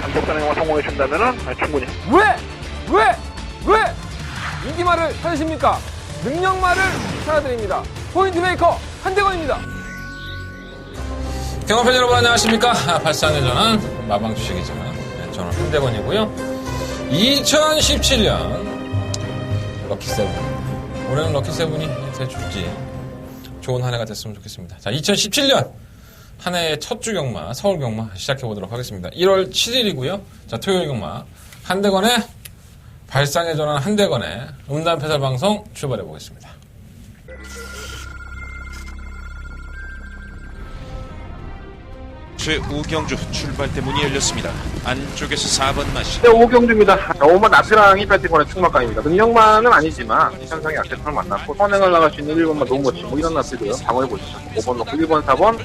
단독단행만 성공해 준다면은 충분히. 왜 인기말을 찾으십니까? 능력말을 찾아드립니다. 포인트 메이커 한대건입니다. 경험팬 여러분 안녕하십니까? 발상의 전환 마방 주식이죠. 저는 한대건이고요. 2017년 럭키세븐. 올해는 럭키세븐이 돼줄지 좋은 한 해가 됐으면 좋겠습니다. 자, 2017년 한 해의 첫 주 경마, 서울 경마 시작해보도록 하겠습니다. 1월 7일이고요. 자, 토요일 경마 한대건의 발상의 전환 한대건의 음담패설 방송 출발해보겠습니다. 최우경주 출발대 문이 열렸습니다. 안쪽에서 4번 마시. 네, 오경주입니다. 5번 나트랑이 배팅권의 충막강입니다. 능력만은 아니지만 현상이 약대선을 만났고 선행을 나갈 수 있는 1번만 노머치 뭐 이런 나트고요. 방어해보시죠. 5번 넣고 1번, 4번.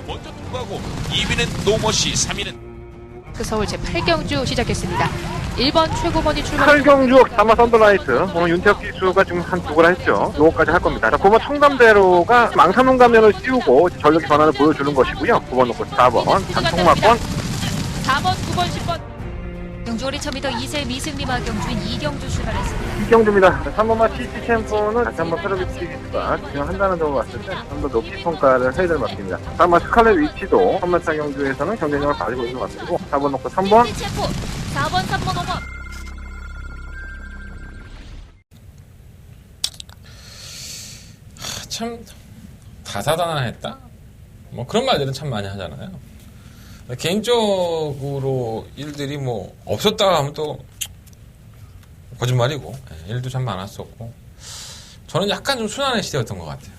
먼저 통과하고 2위는 노머시, 3위는 그 서울 제8경주 시작했습니다. 1번 최고번이 출발. 8경주 다마 썬더라이트. 오늘 윤태혁 기수가 지금 한 두 걸 했죠. 요거까지 할 겁니다. 자, 9번 청담대로가 망사농 가면을 씌우고 전력의 변화를 보여주는 것이고요. 9번 넣고 4번 단통막권. 4번, 9번, 10번. 경주 어리 1000m 2세 미승리 마경주인 2경주 출발했습니다. 이경주입니다. 3번마 CT 챔프는 다시 한번 페로비치 기수가 진행한다는 점을 봤을 때 좀 더 높이 평가를 해야 될 것 같습니다. 3번 스칼렛 위치도 선만차 경주에서는 경쟁력을 가지고 있는 것 같고 4번 넣고 3번. 챔프 4번, 3번, 5번. 참 다사다난했다? 뭐 그런 말들은 참 많이 하잖아요. 개인적으로 일들이 뭐 없었다 하면 또 거짓말이고 일도 참 많았었고 저는 약간 좀 순환의 시대였던 것 같아요.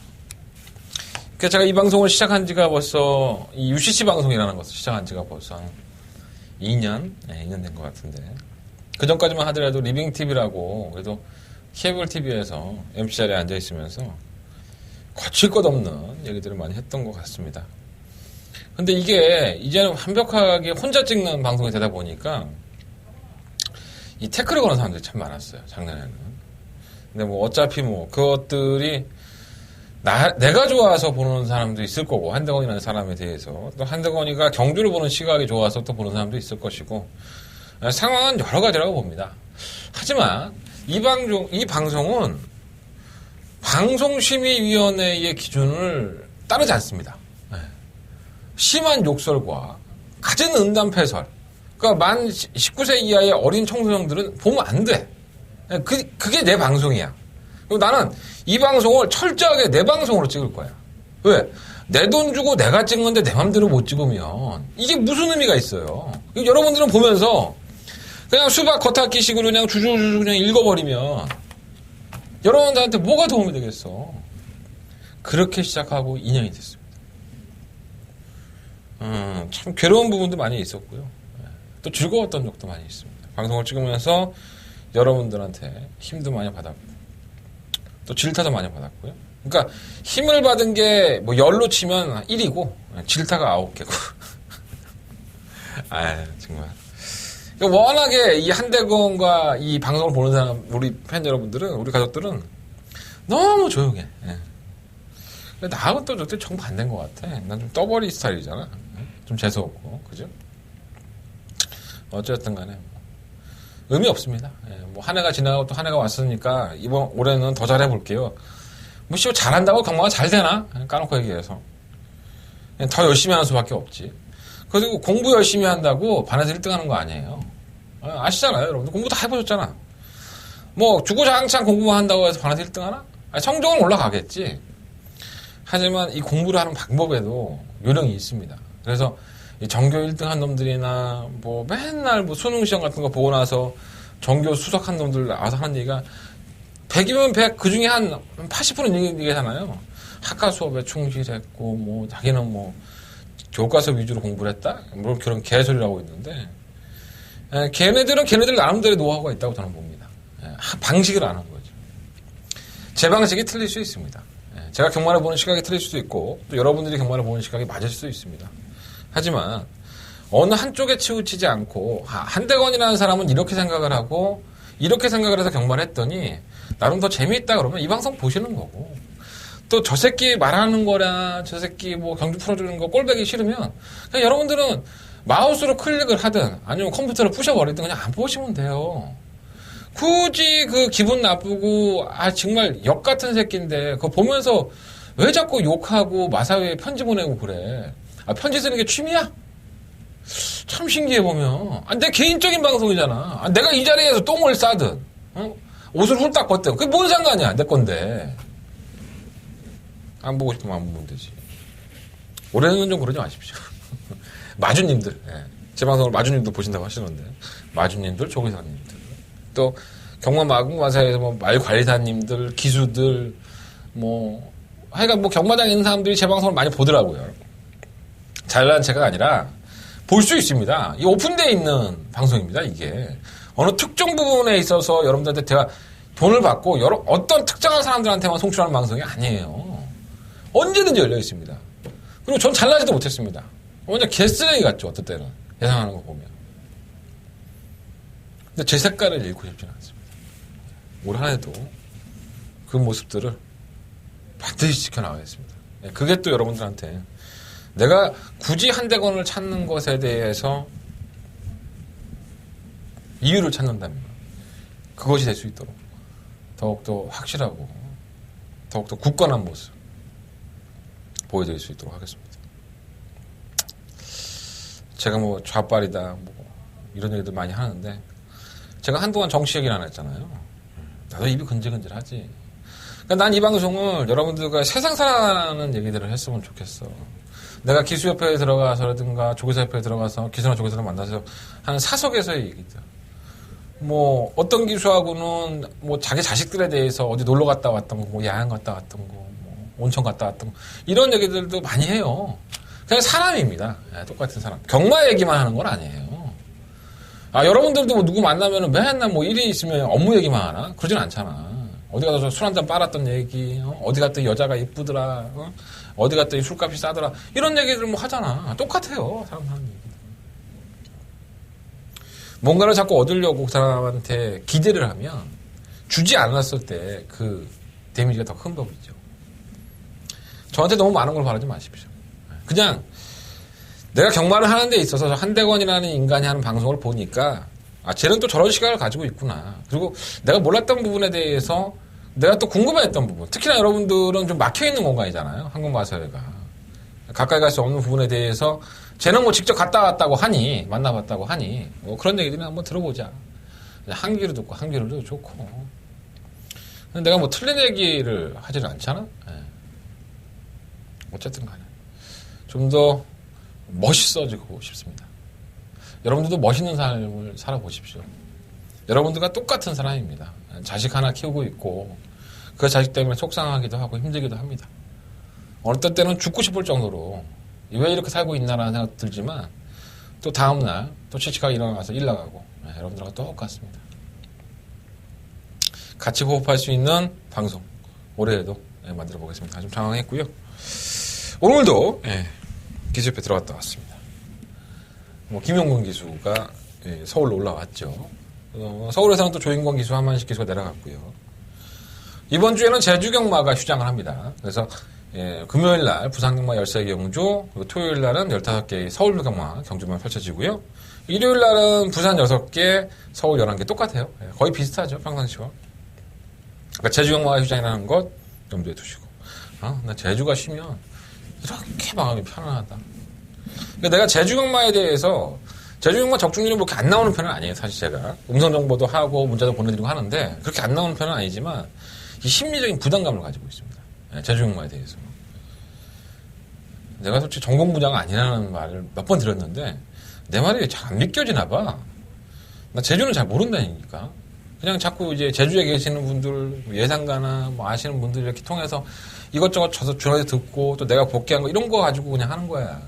그러니까 제가 이 방송을 시작한 지가 벌써 이 UCC 방송이라는 것을 시작한 지가 벌써 한 2년 된 것 같은데 그 전까지만 하더라도 리빙TV라고 그래도 케이블 TV에서 MC 자리에 앉아 있으면서 거칠 것 없는 얘기들을 많이 했던 것 같습니다. 근데 이게 이제는 완벽하게 혼자 찍는 방송이 되다 보니까 이 태클을 거는 사람들이 참 많았어요, 작년에는. 근데 뭐 어차피 뭐 그것들이 내가 좋아서 보는 사람도 있을 거고, 한대건이라는 사람에 대해서. 또 한대건이가 경주를 보는 시각이 좋아서 또 보는 사람도 있을 것이고, 상황은 여러 가지라고 봅니다. 하지만 이 방송은 방송심의위원회의 기준을 따르지 않습니다. 심한 욕설과 갖은 음담패설. 그러니까 만 19세 이하의 어린 청소년들은 보면 안 돼. 그게 내 방송이야. 그리고 나는 이 방송을 철저하게 내 방송으로 찍을 거야. 왜? 내 돈 주고 내가 찍는데 내 맘대로 못 찍으면 이게 무슨 의미가 있어요. 여러분들은 보면서 그냥 수박 겉핥기식으로 그냥 주주주주 그냥 읽어버리면 여러분들한테 뭐가 도움이 되겠어. 그렇게 시작하고 2년이 됐습니다. 참 괴로운 부분도 많이 있었고요. 또 즐거웠던 적도 많이 있습니다. 방송을 찍으면서 여러분들한테 힘도 많이 받았고 또 질타도 많이 받았고요. 그러니까 힘을 받은 게 뭐 열로 치면 1이고 질타가 9개고 정말 그러니까 워낙에 이 한대건과 이 방송을 보는 사람 우리 팬 여러분들은 우리 가족들은 너무 조용해. 나하고 또 저때 정반대인 것 같아. 난 좀 떠버리 스타일이잖아. 좀 재수없고, 그죠? 어쨌든 간에, 의미 없습니다. 뭐, 한 해가 지나고 또 한 해가 왔으니까, 올해는 더 잘해볼게요. 뭐, 잘한다고 경마가 잘 되나? 까놓고 얘기해서. 그냥 더 열심히 하는 수밖에 없지. 그리고 공부 열심히 한다고 반에서 1등 하는 거 아니에요. 아시잖아요, 여러분. 공부 다 해보셨잖아. 뭐, 주구장창 공부만 한다고 해서 반에서 1등 하나? 성적은 올라가겠지. 하지만 이 공부를 하는 방법에도 요령이 있습니다. 그래서 이 전교 1등 한 놈들이나 뭐 맨날 뭐 수능 시험 같은 거 보고 나서 전교 수석한 놈들 나와서 하는 얘기가 100이면 100, 그 중에 한 80%는 얘기하잖아요. 학과 수업에 충실했고, 뭐, 자기는 뭐, 교과서 위주로 공부를 했다? 물론 그런 개소리라고 있는데, 걔네들 나름대로 노하우가 있다고 저는 봅니다. 방식을 아는 거죠. 제 방식이 틀릴 수 있습니다. 제가 경마를 보는 시각이 틀릴 수도 있고 또 여러분들이 경마를 보는 시각이 맞을 수도 있습니다. 하지만 어느 한쪽에 치우치지 않고 한대건이라는 사람은 이렇게 생각을 하고 이렇게 생각을 해서 경마를 했더니 나름 더 재미있다 그러면 이 방송 보시는 거고 또 저 새끼 말하는 거나 저 새끼 뭐 경주 풀어주는 거 꼴배기 싫으면 그냥 여러분들은 마우스로 클릭을 하든 아니면 컴퓨터를 부셔버리든 그냥 안 보시면 돼요. 굳이 그 기분 나쁘고 정말 역 같은 새끼인데 그거 보면서 왜 자꾸 욕하고 마사회에 편지 보내고 그래. 편지 쓰는 게 취미야? 참 신기해 보면. 내 개인적인 방송이잖아. 내가 이 자리에서 똥을 싸든 옷을 훌딱 벗든 그게 뭔 상관이야. 내 건데. 안 보고 싶으면 안 보면 되지. 올해는 좀 그러지 마십시오. 마주님들, 제 방송을 마주님도 보신다고 하시는데, 마주님들, 조기사님들, 또 경마 마궁마사에서 뭐 말관리사님들, 기수들, 하여간 경마장에 있는 사람들이 제 방송을 많이 보더라고요. 잘난 체가 아니라 볼 수 있습니다. 이 오픈되어 있는 방송입니다. 이게 어느 특정 부분에 있어서 여러분들한테 제가 돈을 받고 어떤 특정한 사람들한테만 송출하는 방송이 아니에요. 언제든지 열려 있습니다. 그리고 전 잘나지도 못했습니다. 완전 개쓰레기 같죠, 어떨 때는. 예상하는 거 보면. 근데 제 색깔을 잃고 싶지는 않습니다. 올 한 해도 그 모습들을 반드시 지켜나가겠습니다. 그게 또 여러분들한테 내가 굳이 한대건을 찾는 것에 대해서 이유를 찾는다면 그것이 될 수 있도록 더욱더 확실하고 더욱더 굳건한 모습 보여드릴 수 있도록 하겠습니다. 제가 좌빨이다 이런 얘기들 많이 하는데 제가 한동안 정치 얘기를 안 했잖아요. 나도 입이 근질근질하지. 그러니까 난 이 방송을 여러분들과 세상 살아가는 얘기들을 했으면 좋겠어. 내가 기수협회에 들어가서라든가 조교사협회에 들어가서 기수나 조교사를 만나서 하는 사석에서의 얘기들. 어떤 기수하고는 자기 자식들에 대해서 어디 놀러 갔다 왔던 거, 야영 갔다 왔던 거, 온천 갔다 왔던 거, 이런 얘기들도 많이 해요. 그냥 사람입니다. 똑같은 사람. 경마 얘기만 하는 건 아니에요. 여러분들도 누구 만나면 맨날 일이 있으면 업무 얘기만 하나? 그러진 않잖아. 어디 가서 술 한잔 빨았던 얘기, 어디 갔더니 여자가 이쁘더라, 어디 갔더니 술값이 싸더라, 이런 얘기들 하잖아. 똑같아요. 사람 하는 얘기. 뭔가를 자꾸 얻으려고 그 사람한테 기대를 하면 주지 않았을 때 그 데미지가 더 큰 법이죠. 저한테 너무 많은 걸 바라지 마십시오. 그냥 내가 경마를 하는 데 있어서 한대건이라는 인간이 하는 방송을 보니까 쟤는 또 저런 시각을 가지고 있구나. 그리고 내가 몰랐던 부분에 대해서 내가 또 궁금해했던 부분, 특히나 여러분들은 좀 막혀있는 공간이잖아요. 한국마사회가. 가까이 갈 수 없는 부분에 대해서 쟤는 직접 갔다 왔다고 하니, 만나봤다고 하니, 그런 얘기들은 한번 들어보자. 한 귀로 듣고 한 귀로 듣고 좋고. 근데 내가 틀린 얘기를 하지는 않잖아? 어쨌든 간에. 좀 더 멋있어지고 싶습니다. 여러분들도 멋있는 삶을 살아보십시오. 여러분들과 똑같은 사람입니다. 자식 하나 키우고 있고 그 자식 때문에 속상하기도 하고 힘들기도 합니다. 어떤 때는 죽고 싶을 정도로 왜 이렇게 살고 있나라는 생각 들지만 또 다음날 또 칙칙하게 일어나서 일 나가고 여러분들과 똑같습니다. 같이 호흡할 수 있는 방송 올해에도 만들어 보겠습니다. 좀 장황했고요. 오늘도 기수협회 들어갔다 왔습니다. 김용근 기수가 서울로 올라왔죠. 서울에서는 또 조인권 기수, 한만식 기수가 내려갔고요. 이번 주에는 제주경마가 휴장을 합니다. 그래서 금요일 날 부산경마 13개 경주, 그리고 토요일 날은 15개의 서울경마 경주만 펼쳐지고요. 일요일 날은 부산 6개, 서울 11개 똑같아요. 거의 비슷하죠, 평상시와. 그러니까 제주경마가 휴장이라는 것 염두에 두시고. 나 제주가 쉬면 이렇게 마음이 편안하다. 그러니까 내가 제주경마에 대해서 제주경마 적중률이 그렇게 안 나오는 편은 아니에요. 사실 제가 음성정보도 하고 문자도 보내드리고 하는데 그렇게 안 나오는 편은 아니지만 이 심리적인 부담감을 가지고 있습니다. 제주경마에 대해서. 내가 솔직히 전공부자가 아니라는 말을 몇 번 들었는데 내 말이 잘 안 믿겨지나 봐. 나 제주는 잘 모른다니까. 그냥 자꾸 이제 제주에 계시는 분들, 예상가나 아시는 분들 이렇게 통해서 이것저것 전화해서 듣고 또 내가 복귀한 거 이런 거 가지고 그냥 하는 거야.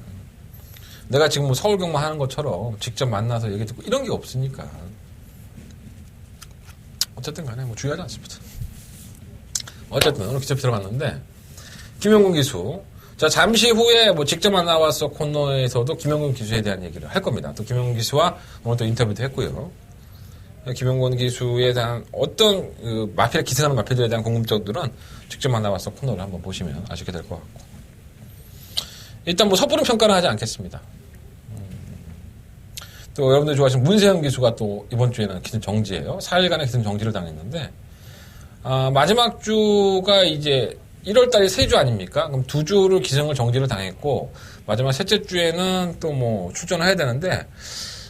내가 지금 서울 경마 하는 것처럼 직접 만나서 얘기 듣고 이런 게 없으니까. 어쨌든 간에 중요하지 않습니다. 어쨌든 오늘 기습 들어갔는데 김용근 기수. 자, 잠시 후에 직접 만나와서 코너에서도 김용근 기수에 대한 얘기를 할 겁니다. 또 김용근 기수와 오늘 또 인터뷰도 했고요. 김용근 기수에 대한 어떤 마피아 기승하는 마피아들에 대한 궁금증들은 직접 만나와서 코너를 한번 보시면 아시게 될 것 같고. 일단 섣부른 평가를 하지 않겠습니다. 또 여러분들이 좋아하시는 문세영 기수가 또 이번 주에는 기승 정지예요. 4일간의 기승 정지를 당했는데 마지막 주가 이제 1월 달이 3주 아닙니까? 그럼 2주를 기승을 정지를 당했고 마지막 셋째 주에는 또 뭐 출전을 해야 되는데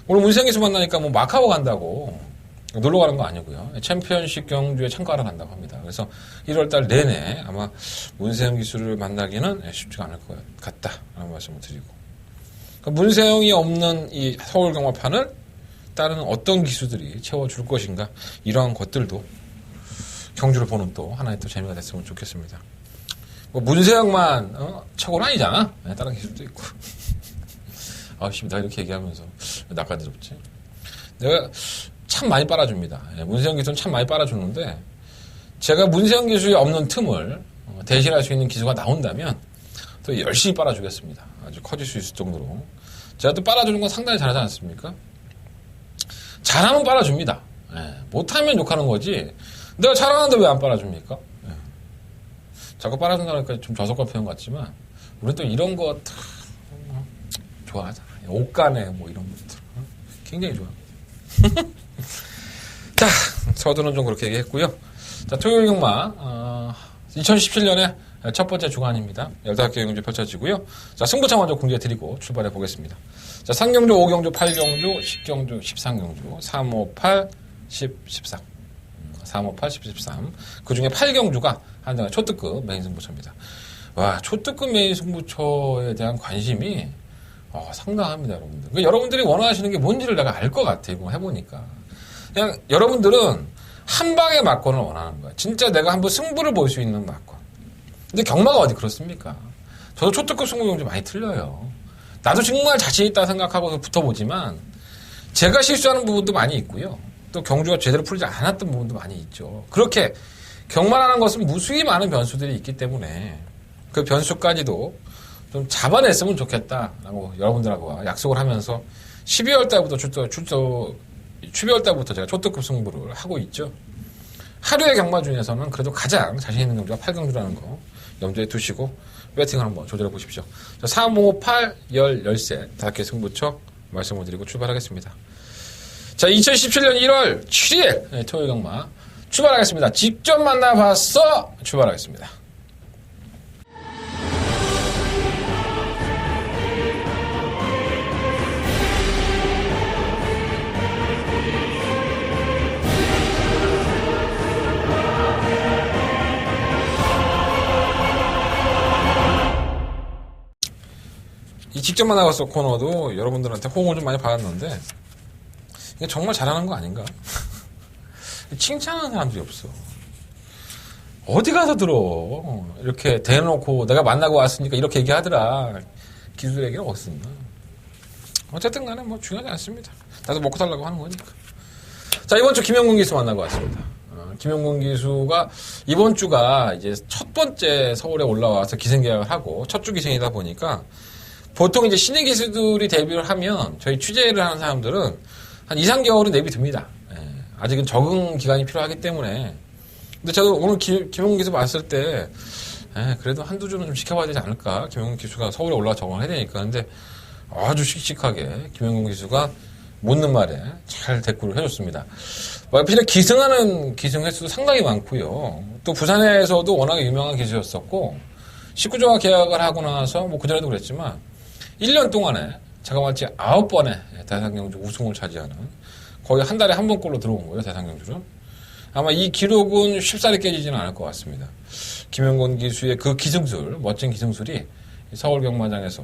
오늘 문세영 기수 만나니까 뭐 마카오 간다고 놀러 가는 거 아니고요. 챔피언십 경주에 참가하러 간다고 합니다. 그래서 1월 달 내내 아마 문세영 기수를 만나기는 쉽지가 않을 것 같다라는 말씀을 드리고 문세영이 없는 이 서울 경마판을 다른 어떤 기수들이 채워줄 것인가 이러한 것들도 경주를 보는 또 하나의 또 재미가 됐으면 좋겠습니다. 뭐 문세영만 최고는 아니잖아. 다른 기수도 있고. 아씨, 나 이렇게 얘기하면서 낯간지럽지. 내가 참 많이 빨아줍니다. 문세영 기수는 참 많이 빨아주는데 제가 문세영 기수에 없는 틈을 대신할 수 있는 기수가 나온다면 또 열심히 빨아주겠습니다. 아주 커질 수 있을 정도로. 제가 또 빨아주는 건 상당히 잘하지 않습니까? 잘하면 빨아줍니다. 못하면 욕하는 거지. 내가 잘하는데 왜 안 빨아줍니까? 자꾸 빨아준다니까 좀 저속한 표현 같지만 우리는 또 이런 거 좋아하잖아. 옷가네 뭐 이런 것들 굉장히 좋아. 자, 서두는 좀 그렇게 얘기했고요. 자, 토요일 경마 2017년에 첫 번째 주간입니다. 15개 경주 펼쳐지고요. 자, 승부차 먼저 공개해드리고 출발해 보겠습니다. 자, 3경주, 5경주, 8경주, 10경주, 13경주, 3, 5, 8, 10, 13. 3, 5, 8, 10, 13. 그 중에 8경주가 한정의 초특급 메인 승부처입니다. 와, 초특급 메인 승부처에 대한 관심이 상당합니다, 여러분들. 그러니까 여러분들이 원하시는 게 뭔지를 내가 알 것 같아, 이거 해보니까. 그냥 여러분들은 한 방의 막권을 원하는 거야. 진짜 내가 한번 승부를 볼 수 있는 막권. 근데 경마가 어디 그렇습니까? 저도 초특급 승부 경주 많이 틀려요. 나도 정말 자신 있다 생각하고서 붙어보지만 제가 실수하는 부분도 많이 있고요. 또 경주가 제대로 풀리지 않았던 부분도 많이 있죠. 그렇게 경마라는 것은 무수히 많은 변수들이 있기 때문에 그 변수까지도 좀 잡아냈으면 좋겠다라고 여러분들하고 약속을 하면서 12월 달부터 12월 달부터 제가 초특급 승부를 하고 있죠. 하루의 경마 중에서는 그래도 가장 자신 있는 경주가 8경주라는 거 염두에 두시고 배팅을 한번 조절해 보십시오. 3, 5, 8, 10, 13 5개 승부처 말씀을 드리고 출발하겠습니다. 자, 2017년 1월 7일 토요일 경마 출발하겠습니다. 직접 만나봤어 출발하겠습니다. 이 직접 만나봤어 코너도 여러분들한테 호응을 좀 많이 받았는데 이게 정말 잘하는 거 아닌가? 칭찬하는 사람들이 없어. 어디 가서 들어. 이렇게 대놓고 내가 만나고 왔으니까 이렇게 얘기하더라. 기술 얘기를 어딨나. 어쨌든 간에 뭐 중요하지 않습니다. 나도 먹고 살라고 하는 거니까. 자, 이번 주 김영근 기수 만나고 왔습니다. 김영근 기수가 이번 주가 이제 첫 번째 서울에 올라와서 기생계약을 하고 첫 주 기생이다 보니까 보통 이제 신예 기수들이 데뷔를 하면 저희 취재를 하는 사람들은 한 2, 3개월은 내비둡니다. 아직은 적응 기간이 필요하기 때문에. 근데 저도 오늘 김용근 기수 봤을 때, 그래도 한두 주는 좀 지켜봐야 되지 않을까. 김용근 기수가 서울에 올라와 적응을 해야 되니까. 근데 아주 씩씩하게 김용근 기수가 묻는 말에 잘 대꾸를 해줬습니다. 필히 기승하는 기승 횟수도 상당히 많고요. 또 부산에서도 워낙에 유명한 기수였었고, 19조와 계약을 하고 나서 뭐 그전에도 그랬지만, 1년 동안에 자그마치 9번의 대상경주 우승을 차지하는 거의 한 달에 한 번꼴로 들어온 거예요, 대상경주는. 아마 이 기록은 쉽사리 깨지지는 않을 것 같습니다. 김영건 기수의 그 기승술, 멋진 기승술이 서울 경마장에서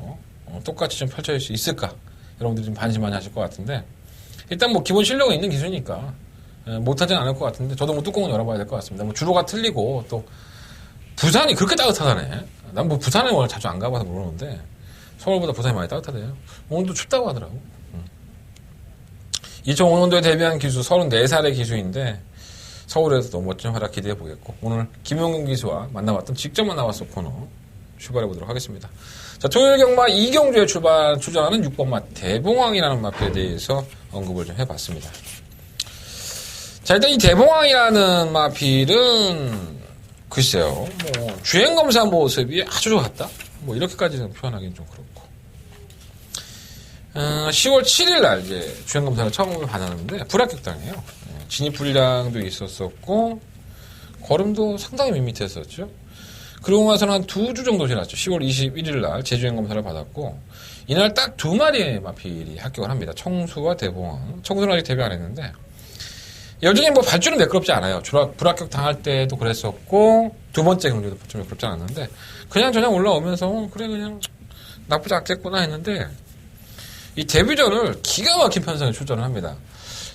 똑같이 좀 펼쳐질 수 있을까? 여러분들이 좀 반신 많이 하실 것 같은데, 일단 뭐 기본 실력은 있는 기수니까 못하진 않을 것 같은데, 저도 뭐 뚜껑은 열어봐야 될 것 같습니다. 뭐 주로가 틀리고, 또 부산이 그렇게 따뜻하다네. 난 뭐 부산에 원래 자주 안 가봐서 모르는데, 서울보다 부산이 많이 따뜻하대요. 오늘도 춥다고 하더라고. 2005년도에 데뷔한 기수 34살의 기수인데 서울에서 너무 멋진 활약 기대해 보겠고 오늘 김용근 기수와 만나봤던 직접 만나봤어 코너 출발해 보도록 하겠습니다. 자, 토요일 경마 2경주에 출전하는 6번마 대봉왕이라는 마필에 대해서 언급을 좀 해봤습니다. 자, 일단 이 대봉왕이라는 마필은 글쎄요, 뭐 주행검사 모습이 아주 좋았다. 뭐 이렇게까지는 표현하기는 좀 그렇고 10월 7일 날 이제 주행 검사를 처음 받았는데 불합격당해요. 진입 불량도 있었었고 걸음도 상당히 밋밋했었죠. 그러고 나서는 한 2주 정도 지났죠. 10월 21일 날 재주행 검사를 받았고 이날 딱 2마리의 마필이 합격을 합니다. 청수와 대봉황. 청수는 아직 데뷔 안 했는데 여전히 뭐 발주는 매끄럽지 않아요. 불합격 당할 때도 그랬었고 두 번째 경기도 좀 매끄럽지 않았는데 그냥 올라오면서 그래 그냥 나쁘지 않겠구나 했는데 이 데뷔전을 기가 막힌 편성에 출전을 합니다.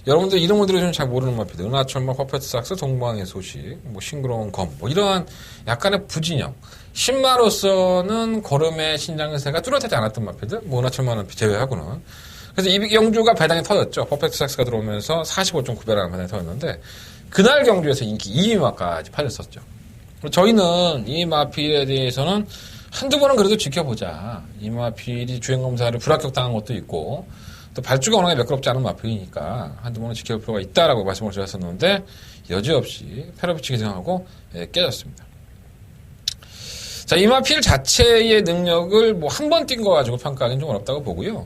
여러분들 이름을 들으시면 잘 모르는 마필들 은하철마, 퍼펙트삭스, 동방의 소식, 뭐 싱그러운 검, 뭐 이러한 약간의 부진영. 신마로서는 걸음의 신장세가 뚜렷하지 않았던 마필들, 뭐 은하철마는 제외하고는. 그래서 이 경주가 배당이 터졌죠. 퍼펙트삭스가 들어오면서 45.9배라는 배당이 터졌는데 그날 경주에서 인기 2위마까지 팔렸었죠. 저희는 이 마필에 대해서는 한두 번은 그래도 지켜보자. 이 마필이 주행검사를 불합격 당한 것도 있고 또 발주가 워낙에 매끄럽지 않은 마필이니까 한두 번은 지켜볼 필요가 있다라고 말씀을 드렸었는데 여지없이 페로비치 기승하고 깨졌습니다. 자, 이 마필 자체의 능력을 뭐 한 번 뛴 거 가지고 평가하기는 좀 어렵다고 보고요.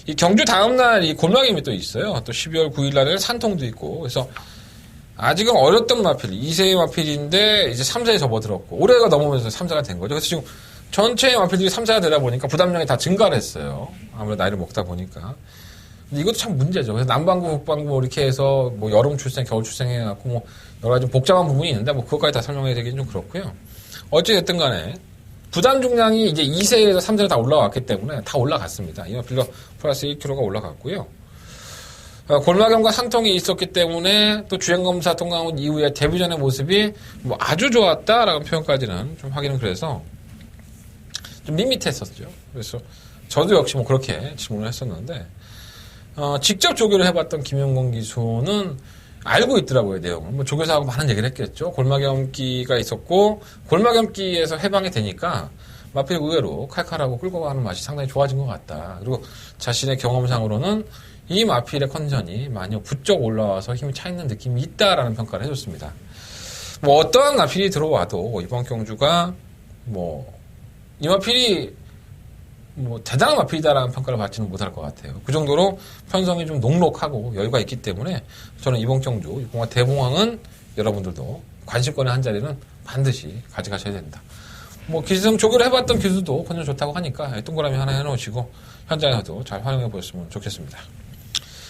이 경주 다음날 이 골마김이 또 있어요. 또 12월 9일 날에는 산통도 있고 그래서 아직은 어렸던 마필, 2세의 마필인데 이제 3세에 접어들었고 올해가 넘으면서 3세가 된 거죠. 그래서 지금 전체의 마필들이 3세가 되다 보니까 부담량이 다 증가를 했어요. 아무래도 나이를 먹다 보니까. 근데 이것도 참 문제죠. 그래서 남반구, 북반구 이렇게 해서 뭐 여름 출생, 겨울 출생 해갖고 뭐 여러 가지 복잡한 부분이 있는데 뭐 그것까지 다 설명해야 되기는 좀 그렇고요. 어찌됐든 간에 부담 중량이 이제 2세에서 3세로 다 올라왔기 때문에 다 올라갔습니다. 이 마필로 플러스 1kg가 올라갔고요. 골마경과 산통이 있었기 때문에 또 주행검사 통과한 이후에 데뷔전의 모습이 뭐 아주 좋았다라는 표현까지는 좀 하기는 그래서 좀 밋밋했었죠. 그래서 저도 역시 뭐 그렇게 질문을 했었는데 직접 조교를 해봤던 김영건 기수는 알고 있더라고요, 내용을. 뭐 조교사하고 많은 얘기를 했겠죠. 골마겸기가 있었고 골마겸기에서 해방이 되니까 마필 의외로 칼칼하고 끌고 가는 맛이 상당히 좋아진 것 같다. 그리고 자신의 경험상으로는 이 마필의 컨디션이 많이 부쩍 올라와서 힘이 차 있는 느낌이 있다라는 평가를 해줬습니다. 뭐 어떠한 마필이 들어와도 이번 경주가 뭐 이 마필이 뭐 대단한 마필이다라는 평가를 받지는 못할 것 같아요. 그 정도로 편성이 좀 녹록하고 여유가 있기 때문에 저는 이번 경주 공화 대봉황은 여러분들도 관심권의 한 자리는 반드시 가져가셔야 된다. 뭐 기승 조교를 해봤던 기수도 컨디션 좋다고 하니까 동그라미 하나 해놓으시고 현장에서도 잘 활용해 보셨으면 좋겠습니다.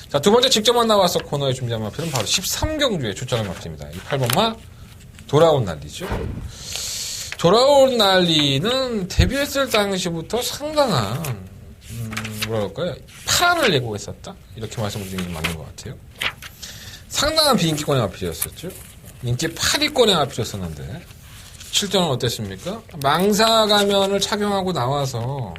자, 두 번째 직접 만나와서 코너에 준비한 마필은 바로 13경주에 출전한 마필입니다. 이 8번마 돌아온 난리죠. 돌아온 난리는 데뷔했을 당시부터 상당한 뭐랄까요, 파란을 예고했었다 이렇게 말씀드리는 게 맞는 것 같아요. 상당한 비인기권의 마필이었었죠. 인기 8위권의 마필이었었는데 실전은 어땠습니까? 망사 가면을 착용하고 나와서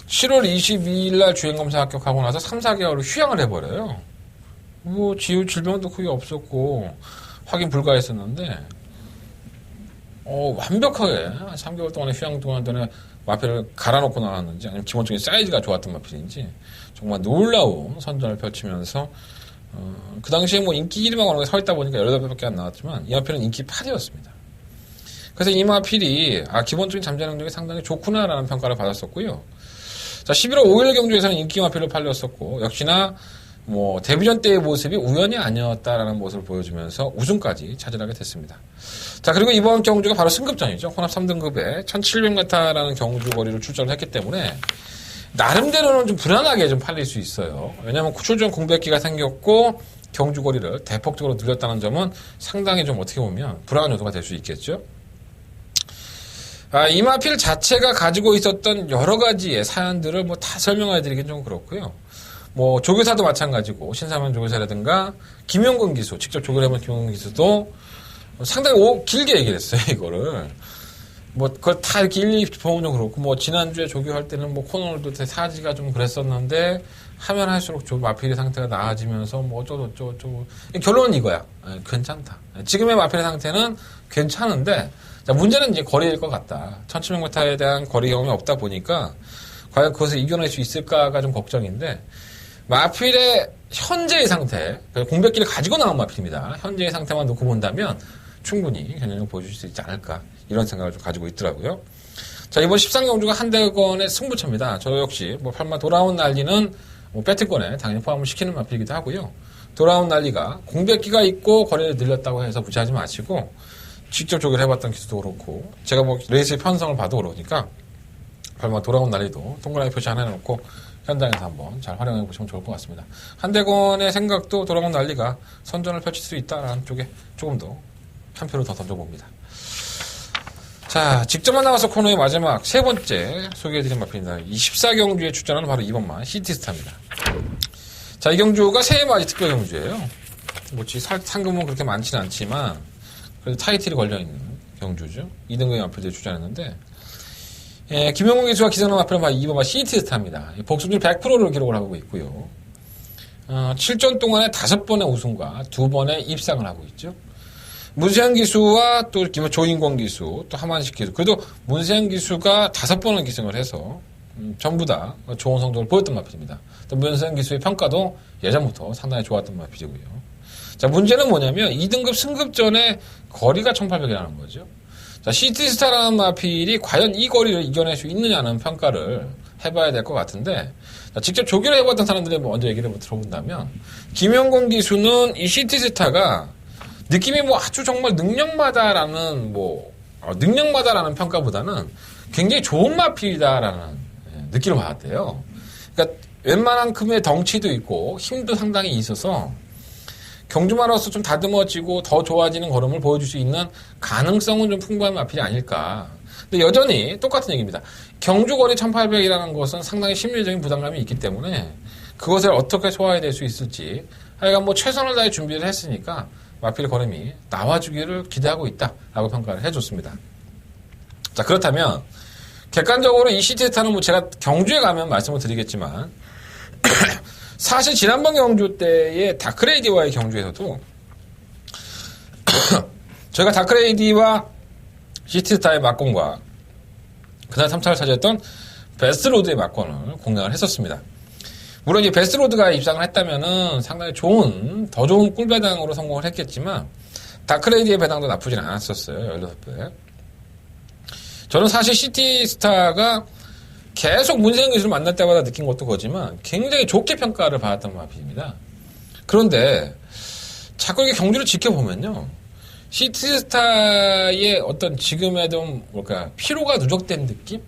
7월 22일 날 주행검사 합격하고 나서 3, 4개월을 휴양을 해버려요. 뭐 질병도 크게 없었고 확인 불가했었는데 완벽하게 3개월 동안의 휴양 동안 마필을 갈아놓고 나왔는지 아니면 기본적인 사이즈가 좋았던 마필인지 정말 놀라운 선전을 펼치면서 그 당시에 뭐 인기 1위만 오는 게 서있다 보니까 18배밖에 안 나왔지만 이 마필은 인기 8위였습니다. 그래서 이 마필이 기본적인 잠재 능력이 상당히 좋구나라는 평가를 받았었고요. 자, 11월 5일 경주에서는 인기 마필로 팔렸었고 역시나 뭐 데뷔전 때의 모습이 우연이 아니었다라는 모습을 보여주면서 우승까지 차지하게 됐습니다. 자, 그리고 이번 경주가 바로 승급전이죠. 혼합 3등급에 1700m라는 경주 거리를 출전을 했기 때문에 나름대로는 좀 불안하게 좀 팔릴 수 있어요. 왜냐하면 출전 공백기가 생겼고 경주 거리를 대폭적으로 늘렸다는 점은 상당히 좀 어떻게 보면 불안한 요소가 될 수 있겠죠. 이 마필 자체가 가지고 있었던 여러 가지의 사연들을 뭐 다 설명해 드리긴 좀 그렇고요. 뭐 조교사도 마찬가지고 신사면 조교사라든가 김용근 기수, 직접 조교를 해본 김용근 기수도 상당히 길게 얘기를 했어요, 이거를. 뭐 그걸 다 이렇게 일일이 짚어보면 그렇고 뭐 지난주에 조교할 때는 뭐 코너도 사지가 좀 그랬었는데 하면 할수록 마필의 상태가 나아지면서 뭐 어쩌고 결론은 이거야. 괜찮다. 지금의 마필의 상태는 괜찮은데 자, 문제는 이제 거리일 것 같다. 1700m에 대한 거리 경험이 없다 보니까 과연 그것을 이겨낼 수 있을까가 좀 걱정인데 마필의 현재의 상태, 공백기를 가지고 나온 마필입니다. 현재의 상태만 놓고 본다면 충분히 견인을 보여줄 수 있지 않을까 이런 생각을 좀 가지고 있더라고요. 자, 이번 13경주가 한대건의 승부처입니다. 저 역시 뭐 8마 돌아온 난리는 뭐 배트권에 당연히 포함을 시키는 마필이기도 하고요. 돌아온 난리가 공백기가 있고 거리를 늘렸다고 해서 무시하지 마시고 직접 조결해봤던 기수도 그렇고 제가 뭐 레이스의 편성을 봐도 그러니까 8마 돌아온 난리도 동그라미 표시 하나 해놓고 현장에서 한번 잘 활용해 보시면 좋을 것 같습니다. 한대건의 생각도 돌아온 난리가 선전을 펼칠 수 있다라는 쪽에 조금 더 한 표를 더 던져봅니다. 자, 직접만 나와서 코너의 마지막 세 번째 소개해드린 마필입니다. 24경주에 출전하는 바로 2번마 시티스타입니다. 자, 이 경주가 세 마리 특별 경주예요. 뭐 상금은 그렇게 많지는 않지만 그래도 타이틀이 걸려있는 경주죠. 2등급의 마필들이 출전했는데 김영웅 기수가 기승하는 마필은 바로 2번마 시티스타입니다. 복수률 100%를 기록을 하고 있고요. 7전 동안에 5번의 우승과 2번의 입상을 하고 있죠. 문세현 기수와 또 조인권 기수, 또 하만식 기수. 그래도 문세현 기수가 5번을 기승을 해서 전부 다 좋은 성적을 보였던 마필입니다. 또 문세현 기수의 평가도 예전부터 상당히 좋았던 마필이고요. 자, 문제는 뭐냐면 2등급 승급 전에 거리가 1800이라는 거죠. 자, 시티스타라는 마필이 과연 이 거리를 이겨낼 수 있느냐는 평가를 해봐야 될 것 같은데, 자, 직접 조교를 해봤던 사람들의 먼저 얘기를 들어본다면, 김영곤 기수는 이 시티스타가 느낌이 뭐 아주 정말 능력마다라는 평가보다는 굉장히 좋은 마필이다라는 느낌을 받았대요. 그러니까 웬만한큼의 덩치도 있고 힘도 상당히 있어서 경주마로서 좀 다듬어지고 더 좋아지는 걸음을 보여줄 수 있는 가능성은 좀 풍부한 마필이 아닐까. 근데 여전히 똑같은 얘기입니다. 경주거리 1800이라는 것은 상당히 심리적인 부담감이 있기 때문에 그것을 어떻게 소화해낼 수 있을지 하여간 뭐 최선을 다해 준비를 했으니까 마필 걸음이 나와주기를 기대하고 있다라고 평가를 해줬습니다. 자, 그렇다면 객관적으로 이 시티스타는 뭐 제가 경주에 가면 말씀을 드리겠지만 사실 지난번 경주 때의 다크레이디와의 경주에서도 저희가 다크레이디와 시티스타의 맞건과 그날 3차를 차지했던 베스트로드의 맞건을 공략을 했었습니다. 물론 이제 베스트로드가 입상을 했다면은 상당히 더 좋은 꿀배당으로 성공을 했겠지만, 다크레이디의 배당도 나쁘진 않았었어요. 16배. 저는 사실 시티스타가 계속 문세영 기수를 만날 때마다 느낀 것도 거지만 굉장히 좋게 평가를 받았던 마필입니다. 그런데 자꾸 이렇게 경주를 지켜보면요. 시티스타의 어떤 지금의 좀 피로가 누적된 느낌?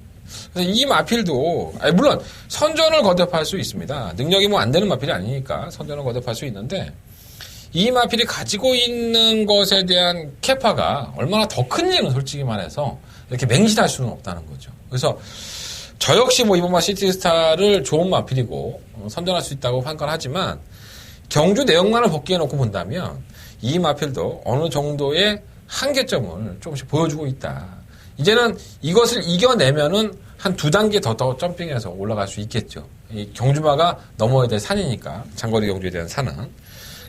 그래서 이 마필도, 물론 선전을 거듭할 수 있습니다. 능력이 뭐 안 되는 마필이 아니니까 선전을 거듭할 수 있는데, 이 마필이 가지고 있는 것에 대한 캐파가 얼마나 더 큰지는 솔직히 말해서 이렇게 맹신할 수는 없다는 거죠. 그래서 저 역시 뭐 이번마 시티스타를 좋은 마필이고 선전할 수 있다고 평가를 하지만, 경주 내용만을 복귀해 놓고 본다면 이 마필도 어느 정도의 한계점을 조금씩 보여주고 있다. 이제는 이것을 이겨내면은 한 2단계 더 점핑해서 올라갈 수 있겠죠. 이 경주마가 넘어야 될 산이니까, 장거리 경주에 대한 산은.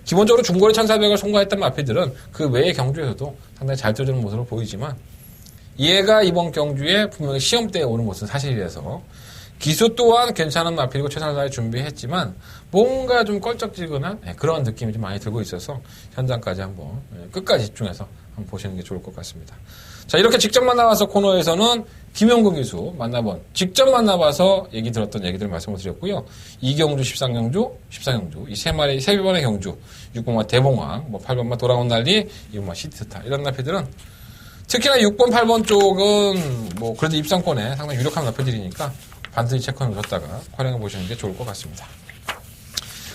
기본적으로 중거리 1400을 통과했던 마필들은 그 외의 경주에서도 상당히 잘 뛰어주는 모습을 보이지만, 얘가 이번 경주에 분명히 시험대에 오는 것은 사실이라서 기수 또한 괜찮은 마필이고 최선을 다해 준비했지만 뭔가 좀 껄쩍지근한 그런 느낌이 좀 많이 들고 있어서 현장까지 한번 끝까지 집중해서 한번 보시는 게 좋을 것 같습니다. 자, 이렇게 직접 만나봐서 코너에서는 김영근 기수 직접 만나봐서 얘기 들었던 얘기들 말씀을 드렸고요. 2경주, 13경주, 14경주, 이 3마리, 3번의 경주, 6번마 대봉황, 8번마 돌아온 난리, 2번마 시티스타, 이런 나필들은 특히나 6번, 8번 쪽은 그래도 입상권에 상당히 유력한 나필들이니까 반드시 체크해 놓으셨다가 활용해 보시는 게 좋을 것 같습니다.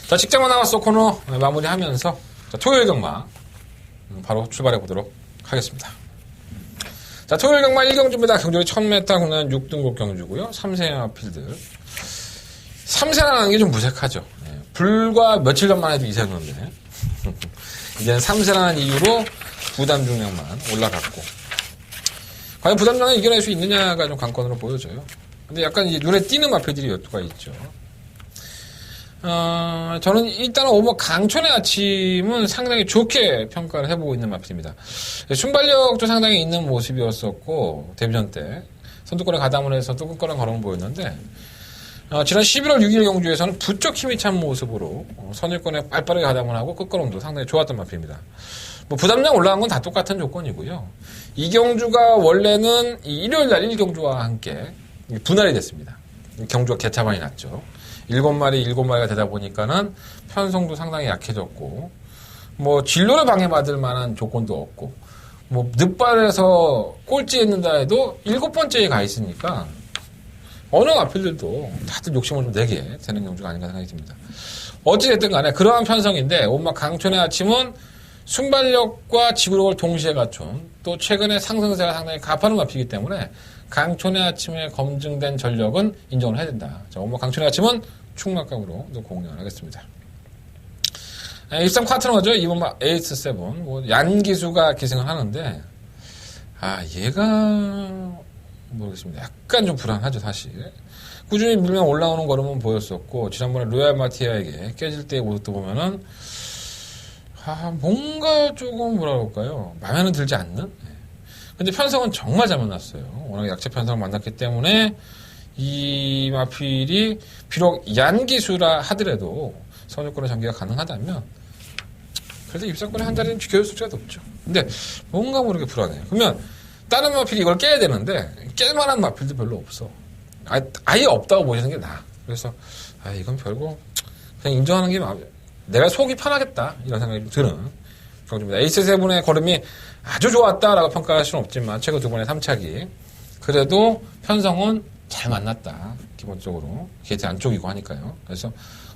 자, 직접 만나봤어 코너 마무리하면서 토요일 경마 바로 출발해 보도록 하겠습니다. 자, 토요일 경마 1경주입니다. 경주리 1000m 국내 6등급 경주고요. 3세 필드. 3세라는 게 좀 무색하죠. 불과 며칠 전만 해도 2세였는데 이제는 3세라는 이유로 부담 중량만 올라갔고, 과연 부담 중량을 이겨낼 수 있느냐가 좀 관건으로 보여져요. 근데 약간 이제 눈에 띄는 마필들이 몇 두가 있죠. 저는 일단은 오버 강촌의 아침은 상당히 좋게 평가를 해보고 있는 마필입니다. 순발력도 상당히 있는 모습이었었고, 데뷔전 때 선두권에 가담을 해서 또 끝권한 걸음을 보였는데, 지난 11월 6일 경주에서는 부쩍 힘이 찬 모습으로 선일권에 빨빠르게 가담을 하고 끝걸음도 상당히 좋았던 마필입니다. 뭐 부담량 올라간 건 다 똑같은 조건이고요. 이경주가 원래는 이 일요일 날 1경주와 함께 분할이 됐습니다. 경주가 개차반이 났죠. 7마리가 되다 보니까는 편성도 상당히 약해졌고, 뭐 진로를 방해받을 만한 조건도 없고, 뭐 늑발에서 꼴찌했는다 해도 7번째에 가 있으니까 어느 마필들도 다들 욕심을 좀 내게 되는 경주가 아닌가 생각이 듭니다. 어찌됐든 간에 그러한 편성인데 온막 강촌의 아침은 순발력과 지구력을 동시에 갖춘 또 최근에 상승세가 상당히 가파른 마필이기 때문에 강촌의 아침에 검증된 전력은 인정을 해야 된다. 자, 온막 강촌의 아침은 충막감으로 공략을 하겠습니다. 일산 쿼터너죠. 이번 막 에이스 7. 뭐 얀기수가 기승을 하는데 얘가 모르겠습니다. 약간 좀 불안하죠, 사실. 꾸준히 밀면 올라오는 걸음은 보였었고 지난번에 로얄 마티아에게 깨질 때의 모습도 보면은 뭔가 조금 뭐라 그럴까요? 마음에는 들지 않는? 근데 편성은 정말 잘 만났어요. 워낙 약체 편성을 만났기 때문에 이 마필이 비록 얀기수라 하더라도 선유권의 전개가 가능하다면 그래도 입상권에 한 자리는 지켜줄 수가 없죠. 근데 뭔가 모르게 불안해요. 그러면 다른 마필이 이걸 깨야 되는데 깰 만한 마필도 별로 없어. 아예 없다고 보시는 게 나아. 그래서 이건 별거 그냥 인정하는 게 내가 속이 편하겠다 이런 생각이 드는 경주입니다. 에이스 7의 걸음이 아주 좋았다라고 평가할 수는 없지만 최근 2번의 3차기 그래도 편성은 잘 만났다. 기본적으로 게이트 안쪽이고 하니까요. 그래서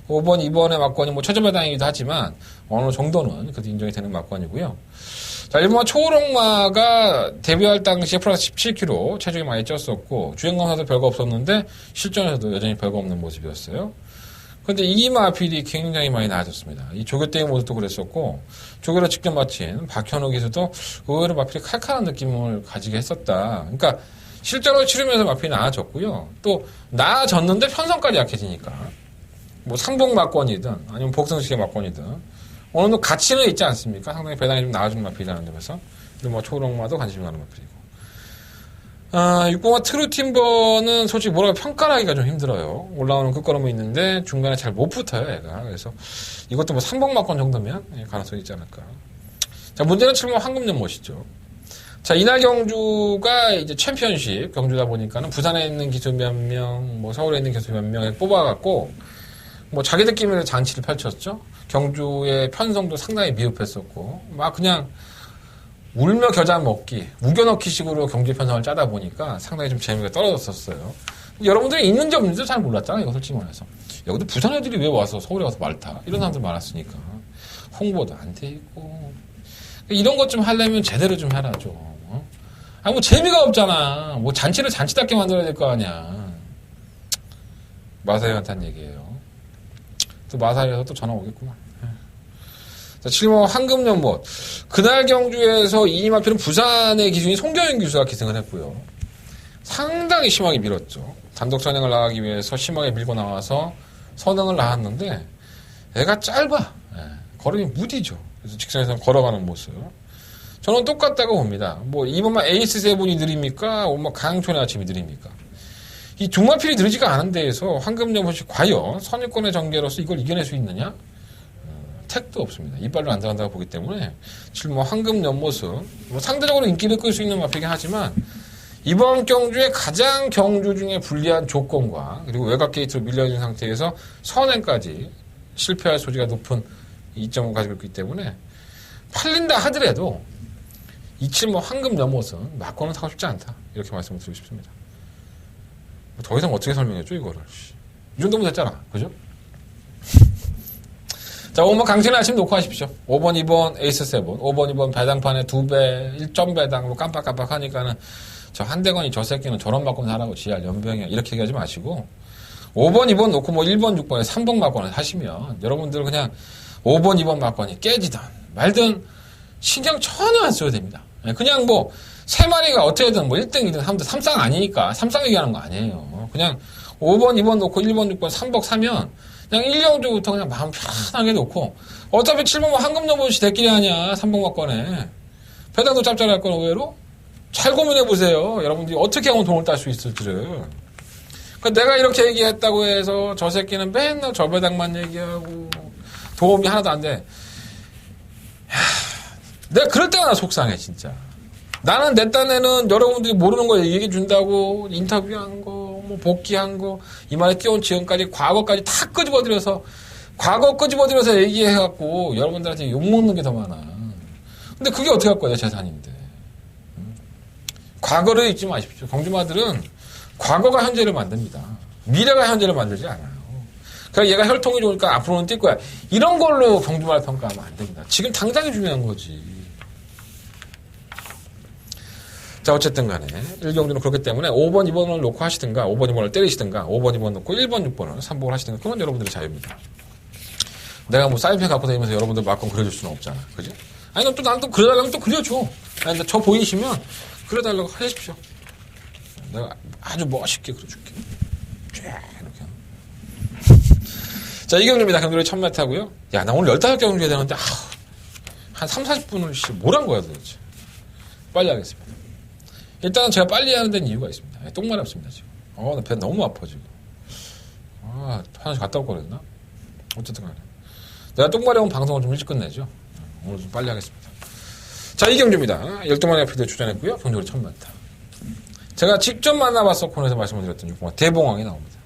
5번, 2번의 막권이 뭐 최저배당이기도 하지만 어느 정도는 그래도 인정이 되는 막권이고요. 자, 일본 초록마가 데뷔할 당시에 플러스 17kg 체중이 많이 쪘었고 주행감사도 별거 없었는데 실전에서도 여전히 별거 없는 모습이었어요. 근데 이 마필이 굉장히 많이 나아졌습니다. 이 조교대의 모습도 그랬었고 조교를 직접 마친 박현우 기수도 의외로 마필이 칼칼한 느낌을 가지게 했었다. 그러니까 실제로 치르면서 마필이 나아졌고요. 또 나아졌는데 편성까지 약해지니까 뭐 상봉 막권이든 아니면 복승식의 막권이든 어느 정도 가치는 있지 않습니까? 상당히 배당이 좀 나아지는 마필이라는 점에서. 근데 뭐 초록마도 관심이 가는 마필이고. 6번마 트루팀버는 솔직히 뭐라고 평가하기가 좀 힘들어요. 올라오는 끝걸음이 있는데 중간에 잘 못 붙어요, 얘가. 그래서 이것도 뭐 상봉 막권 정도면 가능성이 있지 않을까. 자, 문제는 7번 황금연못이죠. 자, 이날 경주가 이제 챔피언십 경주다 보니까는 부산에 있는 기수 몇 명, 뭐 서울에 있는 기수 몇 명을 뽑아갖고 뭐 자기들끼리 잔치를 펼쳤죠. 경주의 편성도 상당히 미흡했었고 막 그냥 울며 겨자 먹기, 우겨넣기 식으로 경주 편성을 짜다 보니까 상당히 좀 재미가 떨어졌었어요. 여러분들이 있는지 없는지 잘 몰랐잖아요. 이거 솔직히 말해서. 야, 근데 부산 애들이 왜 와서 서울에 와서 말 타? 이런 사람들 많았으니까. 홍보도 안 돼 있고. 이런 것 좀 하려면 제대로 좀 해라, 좀. 뭐 재미가 없잖아. 뭐 잔치를 잔치답게 만들어야 될 거 아니야. 마사이한테 한 얘기예요. 또 마사이에서 또 전화 오겠구만. 자, 7번 황금연못. 그날 경주에서 이 마필은 부산의 기준이 송경윤 기수가 기승을 했고요. 상당히 심하게 밀었죠. 단독 선행을 나가기 위해서 심하게 밀고 나와서 선행을 나왔는데 애가 짧아. 걸음이 무디죠. 그래서 직선에서 걸어가는 모습. 저는 똑같다고 봅니다. 뭐 이번만 에이스 7이 느립니까? 오마 강촌의 아침이 느립니까? 이 두 마필이 느리지가 않은 데에서 황금연못이 과연 선유권의 전개로서 이걸 이겨낼 수 있느냐? 택도 없습니다. 이빨로 안 들어간다고 보기 때문에 지금 뭐 황금연못은 뭐 상대적으로 인기를 끌 수 있는 마필이긴 하지만 이번 경주에 가장 경주 중에 불리한 조건과 그리고 외곽 게이트로 밀려있는 상태에서 선행까지 실패할 소지가 높은 이점을 가지고 있기 때문에 팔린다 하더라도 27번 황금연못은 막고는 사고 싶지 않다. 이렇게 말씀을 드리고 싶습니다. 더 이상 어떻게 설명해줘 이거를. 이 정도면 됐잖아. 그죠? 자, 5번 강신의 아침 놓고 하십시오. 5번, 2번 에이스 7. 5번, 2번 배당판에 2배, 1.배당으로 깜빡깜빡 하니까는 저 한대건이 저 새끼는 저런 바꾸면 하라고 지할 연병이야. 이렇게 얘기하지 마시고 5번, 2번 놓고 뭐 1번, 6번에 3번 막권을 하시면 여러분들 그냥 5번, 2번 막권이 깨지든 말든 신경 전혀 안 써도 됩니다. 그냥 뭐 세 마리가 어떻게든 뭐 1등, 2등, 3등, 3쌍 아니니까 3쌍 얘기하는 거 아니에요. 그냥 5번, 2번 놓고 1번, 6번, 3복 사면 그냥 1경주부터 그냥 마음 편하게 놓고 어차피 7번 황금연못이 대끼리 하냐 3번 막권에 배당도 짭짤할 건 의외로 잘 고민해보세요. 여러분들이 어떻게 하면 돈을 딸 수 있을지를. 그러니까 내가 이렇게 얘기했다고 해서 저 새끼는 맨날 저 배당만 얘기하고 도움이 하나도 안 돼. 내가 그럴 때가 나 속상해, 진짜. 나는 내 딴에는 여러분들이 모르는 거 얘기해 준다고 인터뷰한 거, 뭐 복귀한 거, 이 말에 끼운 지금까지 과거까지 다 끄집어들여서 과거 끄집어들여서 얘기해갖고 여러분들한테 욕먹는 게 더 많아. 근데 그게 어떻게 할 거야, 내 재산인데. 과거를 잊지 마십시오. 경주마들은 과거가 현재를 만듭니다. 미래가 현재를 만들지 않아요. 그러니까 얘가 혈통이 좋으니까 앞으로는 뛸 거야. 이런 걸로 경주마를 평가하면 안 됩니다. 지금 당장이 중요한 거지. 자, 어쨌든 간에 1경주는 그렇기 때문에 5번, 2번을 놓고 하시든가 5번, 2번을 때리시든가 5번, 2번 놓고 1번, 6번을 3번을 하시든가 그건 여러분들의 자유입니다. 내가 뭐 사인펜 갖고 다니면서 여러분들 막건 그려줄 수는 없잖아. 그지? 아니, 난 또 그려달라면 또 그려줘. 아니, 저 보이시면 그려달라고 하십시오. 내가 아주 멋있게 그려줄게. 쫙, 이렇게. 자, 이경주입니다. 경주를 1000m고요. 야, 나 오늘 15경주 해야 되는데, 한 3, 40분을 뭘 한 거야, 도대체. 빨리 하겠습니다. 일단은 제가 빨리 하는 데는 이유가 있습니다. 똥 마렵습니다, 지금. 나 배 너무 아파, 지금. 화장실 갔다 올 거랬나? 어쨌든 간에. 내가 똥 마려운 방송을 좀 일찍 끝내죠. 오늘 좀 빨리 하겠습니다. 자, 이경주입니다. 12만의 피드에 출전했고요. 경주를 1000m. 제가 직접 만나봤어 코너에서 말씀을 드렸던 6번 대봉왕이 나옵니다.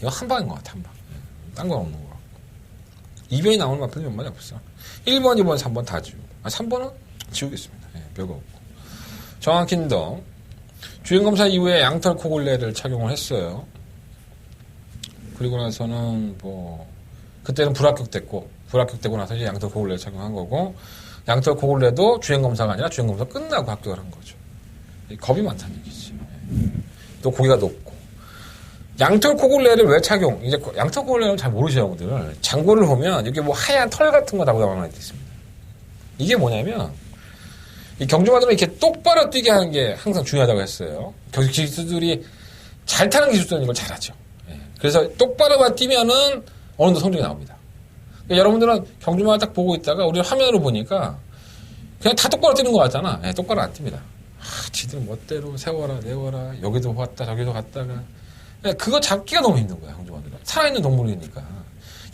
이거 한 방인 것 같아, 한 방. 딴 건 없는 것 같고. 2변이 나오는 마필이 몇 마리 없어. 1번, 2번, 3번 다 지우고. 3번은 지우겠습니다. 별거 없고. 정확힌덤. 주행검사 이후에 양털 코골레를 착용을 했어요. 그리고 나서는 그때는 불합격됐고, 불합격되고 나서 이제 양털 코골레를 착용한 거고, 양털 코골레도 주행검사가 아니라 주행검사 끝나고 합격을 한 거죠. 겁이 많다는 얘기지. 또 고기가 높고. 양털 코골레를 왜 착용? 이제 양털 코골레는 잘 모르시죠, 여러분들. 장고를 보면 여기 하얀 털 같은 거 나오는 게 있습니다. 이게 뭐냐면, 이 경주마들은 이렇게 똑바로 뛰게 하는 게 항상 중요하다고 했어요. 기수들이 잘 타는 기수들은 이걸 잘하죠. 그래서 똑바로만 뛰면은 어느 정도 성적이 나옵니다. 그러니까 여러분들은 경주마 딱 보고 있다가 우리 화면으로 보니까 그냥 다 똑바로 뛰는 것 같잖아. 똑바로 안 뜁니다. 지들 멋대로 세워라, 내워라, 여기도 왔다, 저기도 갔다가. 그거 잡기가 너무 힘든 거야, 경주마들은. 살아있는 동물이니까.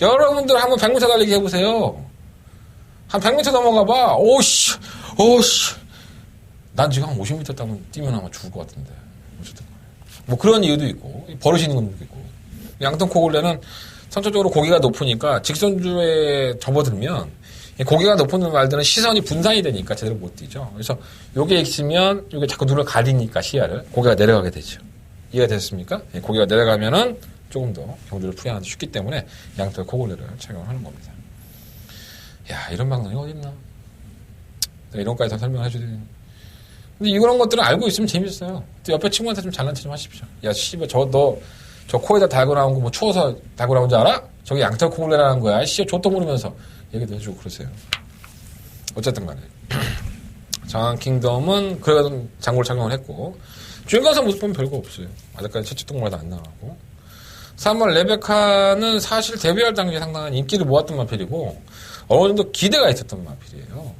여러분들 한번 100m 달리기 해보세요. 한 100m 넘어가봐. 오씨. 난 지금 한 50m 뛰면 아마 죽을 것 같은데. 어쨌든. 그런 이유도 있고, 버릇이 있는 것도 있고. 양털 코골레는 선천적으로 고기가 높으니까 직선주에 접어들면 고기가 높은 말들은 시선이 분산이 되니까 제대로 못 뛰죠. 그래서 요게 있으면 요게 자꾸 눈을 가리니까 시야를 고기가 내려가게 되죠. 이해가 되셨습니까? 고기가 내려가면은 조금 더 경주를 풀이하기 쉽기 때문에 양털 코골레를 착용을 하는 겁니다. 야, 이런 방송이 어딨나? 이런 것까지 다 설명을 해주더니. 근데 이런 것들은 알고 있으면 재밌어요. 또 옆에 친구한테 좀 잘난 체 좀 하십시오. 야, 씨발, 저 코에다 달고 나온 거 추워서 달고 나온 줄 알아? 저게 양털 코골레라는 거야. 씨발, 좆도 모르면서 얘기도 해주고 그러세요. 어쨌든 간에. 장안킹덤은 그래도 장고를 착용을 했고, 주행검사 모습 보면 별거 없어요. 아직까지 채찍동물도 안 나가고. 3번 레베카는 사실 데뷔할 당시에 상당한 인기를 모았던 마필이고, 어느 정도 기대가 있었던 마필이에요.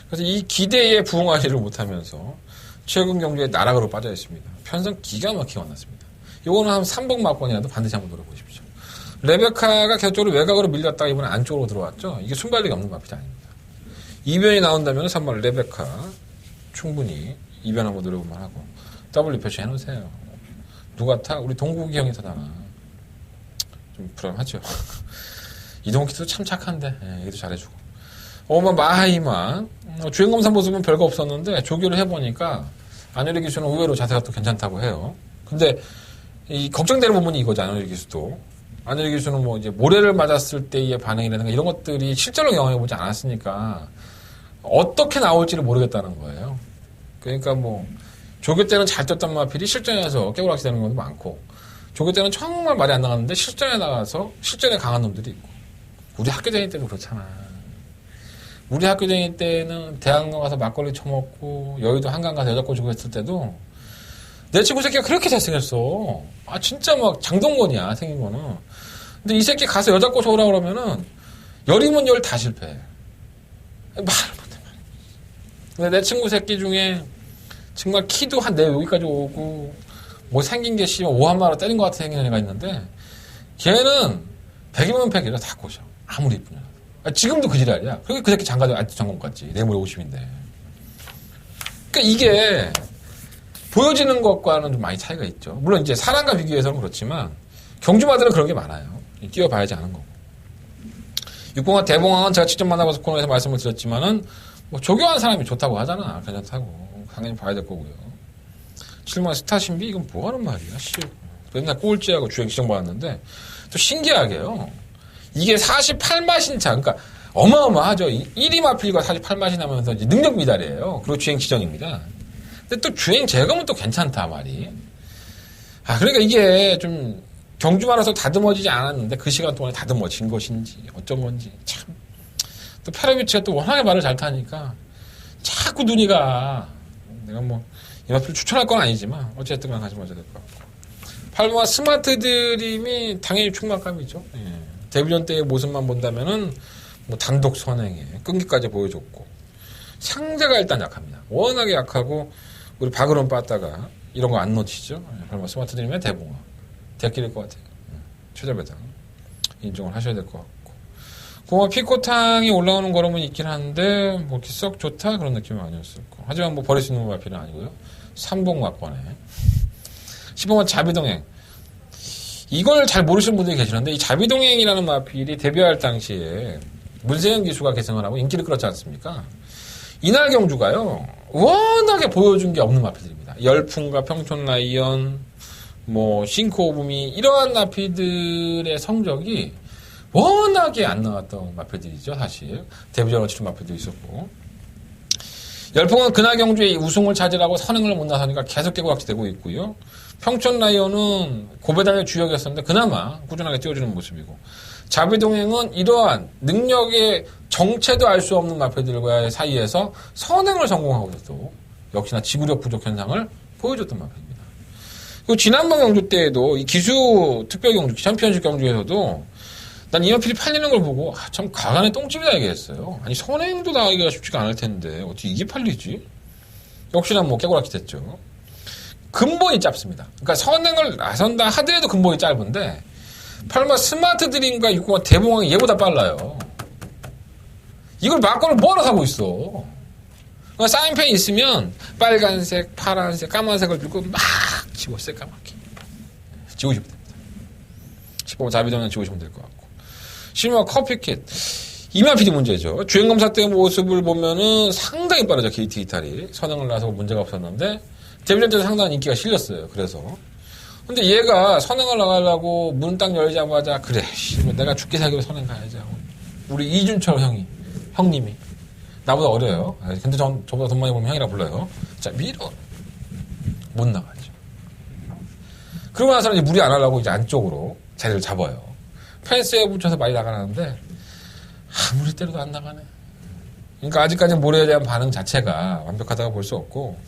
그래서 이 기대에 부응하지를 못하면서 최근 경주에 나락으로 빠져 있습니다. 편성 기가 막히게 만났습니다. 요거는 한 3번 막권이라도 반드시 한번 노려보십시오. 레베카가 계속적으로 외곽으로 밀렸다가 이번에 안쪽으로 들어왔죠. 이게 순발력이 없는 마필이 아닙니다. 2변이 나온다면 3번 레베카 충분히 2변 한번 노려볼만 하고 W 표시 해놓으세요. 누가 타? 우리 동국이 형이 타다나. 좀 불안하죠. 이동욱도 참 착한데 얘도 잘해주고. 5번 마하이만 주행검사 모습은 별거 없었는데 조교를 해보니까 안효리 기수는 의외로 자세가 또 괜찮다고 해요. 근데 이 걱정되는 부분이 이거죠. 안효리 기수도. 안효리 기수는 뭐 이제 모래를 맞았을 때의 반응이라든가 이런 것들이 실제로 경험해보지 않았으니까 어떻게 나올지를 모르겠다는 거예요. 그러니까 뭐 조교 때는 잘 뛰었던 마필이 실전에서 깨우락시 되는 경우도 많고 조교 때는 정말 말이 안 나갔는데 실전에 나가서 실전에 강한 놈들이 있고 우리 학교 다닐 때도 그렇잖아. 우리 학교 다닐 때는 대학로 가서 막걸리 처먹고 여의도 한강 가서 여자 꼬시고 했을 때도 내 친구 새끼가 그렇게 잘생겼어. 아 진짜 막 장동건이야 생긴 거는. 근데 이 새끼 가서 여자 꼬셔오라 그러면은 열이면 열 다 실패해. 말을 못해 말. 근데 내 친구 새끼 중에 정말 키도 한 내 여기까지 오고 뭐 생긴 게 씨발 오한마로 때린 것 같은 생긴 애가 있는데 걔는 100이면 100이라 다 꼬셔. 아무리 이쁘냐. 지금도 그 지랄이야. 그러니까 그 새끼 장가도 아직도 장군 같지. 내물에 50인데. 그러니까 이게 보여지는 것과는 좀 많이 차이가 있죠. 물론 이제 사람과 비교해서는 그렇지만 경주마들은 그런 게 많아요. 뛰어봐야지 아는 거고. 육봉화 대봉황은 제가 직접 만나봐서 코너에서 말씀을 드렸지만은 뭐 조교한 사람이 좋다고 하잖아. 괜찮다고. 당연히 봐야 될 거고요. 7만 스타 신비 이건 뭐 하는 말이야. 씨. 맨날 꼴찌하고 주행 지정 받았는데 또 신기하게요. 이게 48마신차 그러니까 어마어마하죠. 1위 마필과 48마신 하면서 이제 능력 미달이에요. 그리고 주행 지정입니다. 근데 또 주행 제거면 또 괜찮다 말이. 그러니까 이게 좀 경주마라서 다듬어지지 않았는데 그 시간 동안에 다듬어진 것인지 어쩐 건지 참. 또 페로비치가 또 워낙에 말을 잘 타니까 자꾸 눈이 가. 내가 뭐 이 마필 추천할 건 아니지만 어쨌든 간 가지 마셔야 될 것 같고. 8번화 스마트 드림이 당연히 충만감이죠. 예. 데뷔전 때의 모습만 본다면은 뭐 단독 선행에 끈기까지 보여줬고 상대가 일단 약합니다. 워낙에 약하고 우리 박으론 빠따가 이런 거 안 놓치죠. 8번화 스마트 드림의 대봉화 대끼릴 것 같아요. 최저배당 인정을 하셔야 될 것 같고 고마 피코탕이 올라오는 거라면 있긴 한데 뭐 이렇게 썩 좋다 그런 느낌은 아니었었고 하지만 뭐 버릴 수 있는 마필은 아니고요. 삼봉 막번에 10번화 자비동행 이걸 잘 모르시는 분들이 계시는데 이 자비동행이라는 마필이 데뷔할 당시에 문세영 기수가 계승을 하고 인기를 끌었지 않습니까? 이날 경주가요 워낙에 보여준 게 없는 마필들입니다. 열풍과 평촌라이언 뭐 싱크오브미 이러한 마필들의 성적이 워낙에 안 나왔던 마필들이죠. 사실 데뷔전을 치른 마필도 있었고 열풍은 그날 경주에 우승을 찾으라고 선행을 못 나서니까 계속 깨고각지되고 있고요. 평촌라이언은 고배당의 주역이었었는데 그나마 꾸준하게 띄워주는 모습이고 자비동행은 이러한 능력의 정체도 알 수 없는 마필들과의 사이에서 선행을 성공하고도 역시나 지구력 부족 현상을 보여줬던 마필입니다. 그리고 지난번 경주 때에도 이 기수 특별 경주, 챔피언십 경주에서도 난 이 마필이 팔리는 걸 보고 참 가관의 똥집이다 얘기했어요. 아니 선행도 나가기가 쉽지가 않을 텐데 어떻게 이게 팔리지? 역시나 뭐 깨고락지 됐죠. 근본이 짧습니다. 그러니까 선행을 나선다 하더라도 근본이 짧은데 8번 스마트 드림과 6번 대봉황이 얘보다 빨라요. 이걸 막고를 뭐하러 사고 있어. 그러니까 사인펜이 있으면 빨간색, 파란색, 까만색을 들고 막 지워 새까맣게 지우시면 됩니다. 10번 자비동행 지우시면 될 것 같고 실마 커피캣 이마필이 문제죠. 주행검사 때 모습을 보면은 상당히 빠르죠. 게이트 이탈이 선행을 나서고 문제가 없었는데 데뷔전 때도 상당한 인기가 실렸어요. 그래서 근데 얘가 선행을 나가려고 문 딱 열자마자 그래 내가 죽기 살기로 선행 가야지 하고 우리 이준철 형님이 나보다 어려요. 근데 저보다 돈 많이 보면 형이라 불러요. 자 밀어 못 나가죠. 그러고 나서는 이제 무리 안 하려고 이제 안쪽으로 자리를 잡아요. 펜스에 붙여서 많이 나가는데 아무리 때려도 안 나가네. 그러니까 아직까지는 모래에 대한 반응 자체가 완벽하다고 볼 수 없고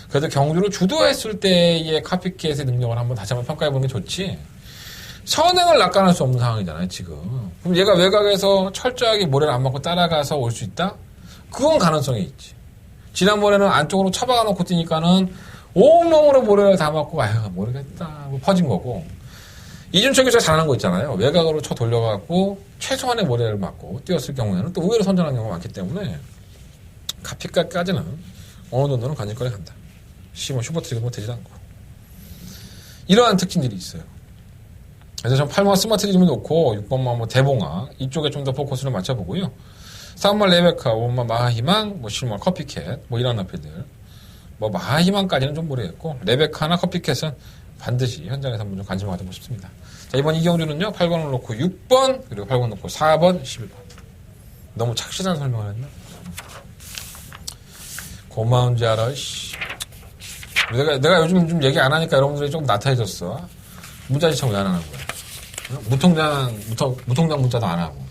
그래도 경주를 주도했을 때의 카피캣의 능력을 한번 다시 한번 평가해보는 게 좋지 선행을 낙관할 수 없는 상황이잖아요 지금. 그럼 얘가 외곽에서 철저하게 모래를 안 맞고 따라가서 올 수 있다? 그건 가능성이 있지. 지난번에는 안쪽으로 쳐박아 놓고 뛰니까는 온몸으로 모래를 다 맞고 아유 모르겠다 뭐 퍼진 거고 이준철 교수가 잘하는 거 있잖아요. 외곽으로 쳐 돌려갖고 최소한의 모래를 맞고 뛰었을 경우에는 또 의외로 선전하는 경우가 많기 때문에 카피까지는 어느 정도는 간질거리 간다. 뭐 슈퍼트리가 뭐 되지 않고 이러한 특징들이 있어요. 그래서 전 8번 스마트 드림을 놓고 6번만 뭐 대봉화 이쪽에 좀 더 포커스를 맞춰보고요. 3번 레베카, 5번만 마하희망, 뭐 7번 커피캣 뭐 이런 앞에들 뭐 마하희망까지는 좀 모르겠고 레베카나 커피캣은 반드시 현장에서 한번 좀 관심을 가져보고 싶습니다. 자 이번 이경주는요 8번을 놓고 6번 그리고 8번 놓고 4번 11번 너무 착실한 설명을 했나? 고마운지 알아. 씨. 내가 요즘 좀 얘기 안 하니까 여러분들이 조금 나태해졌어. 문자 시청 왜 안 하는 거야? 무통장 문자도 안 하고.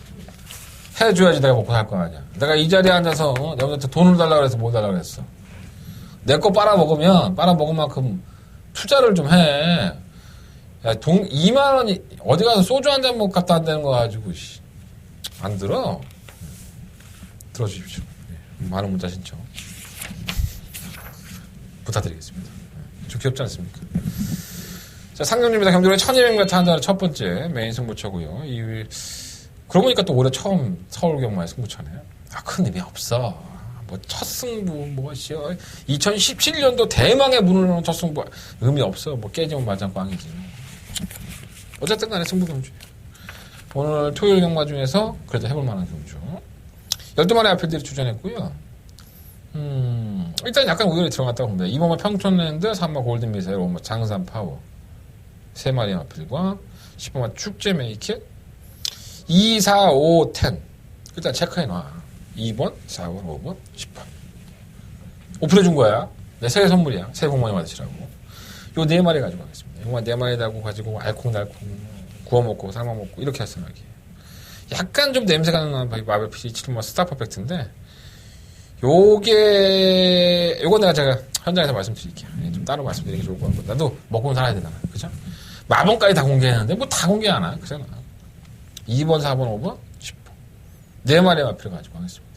해줘야지 내가 먹고 살 거 아니야. 내가 이 자리에 앉아서 여러분한테 돈을 달라고 해서 뭘 달라고 했어. 내 거 빨아먹으면 빨아먹은 만큼 투자를 좀 해. 야, 2만 원이 어디 가서 소주 한 잔 먹고 갖다 안 되는 거 가지고 안 들어? 들어주십시오. 많은 문자 신청 부탁드리겠습니다. 좀 귀엽지 않습니까? 자, 상경주입니다. 경주는 1200m 한 잔의 첫 번째 메인 승부처고요. 2위 그러고 보니까 또 올해 처음 서울 경마에 승부처네요. 큰 의미 없어. 뭐 첫 승부 뭐지? 2017년도 대망의 문을 여는 첫 승부 의미 없어. 뭐 깨지면 마장 꽝이지. 어쨌든 간에 승부 경주. 오늘 토요일 경마 중에서 그래도 해볼 만한 경주. 12마리 앞필들이 출전했고요. 일단 약간 우열이 들어갔다고 봅니다. 2번마 평촌랜드, 3번 골든 미사일, 5번마 장산 파워. 3마리 앞필과 10번마 축제 메이킷. 2, 4, 5, 10. 일단 체크해놔. 2번, 4번, 5번, 10번. 오픈해준 거야. 내 새해 선물이야. 새해 복 많이 받으시라고. 요 4마리 가지고 가겠습니다. 요만 4마리 달고 가지고 알콩달콩 구워 먹고 삶아 먹고 이렇게 할 생각이에요. 약간 좀 냄새가 나는 마블 PC 7번 스타 퍼펙트인데 요건 내가 제가 현장에서 말씀드릴게요. 좀 따로 말씀드리는 게 좋을 것 같고 나도 먹고 살아야 되잖아. 그죠? 마번까지 다 공개했는데 뭐 다 공개 안 하. 그잖아. 2번, 4번, 5번, 10번. 4마리 마필을 가지고 하겠습니다.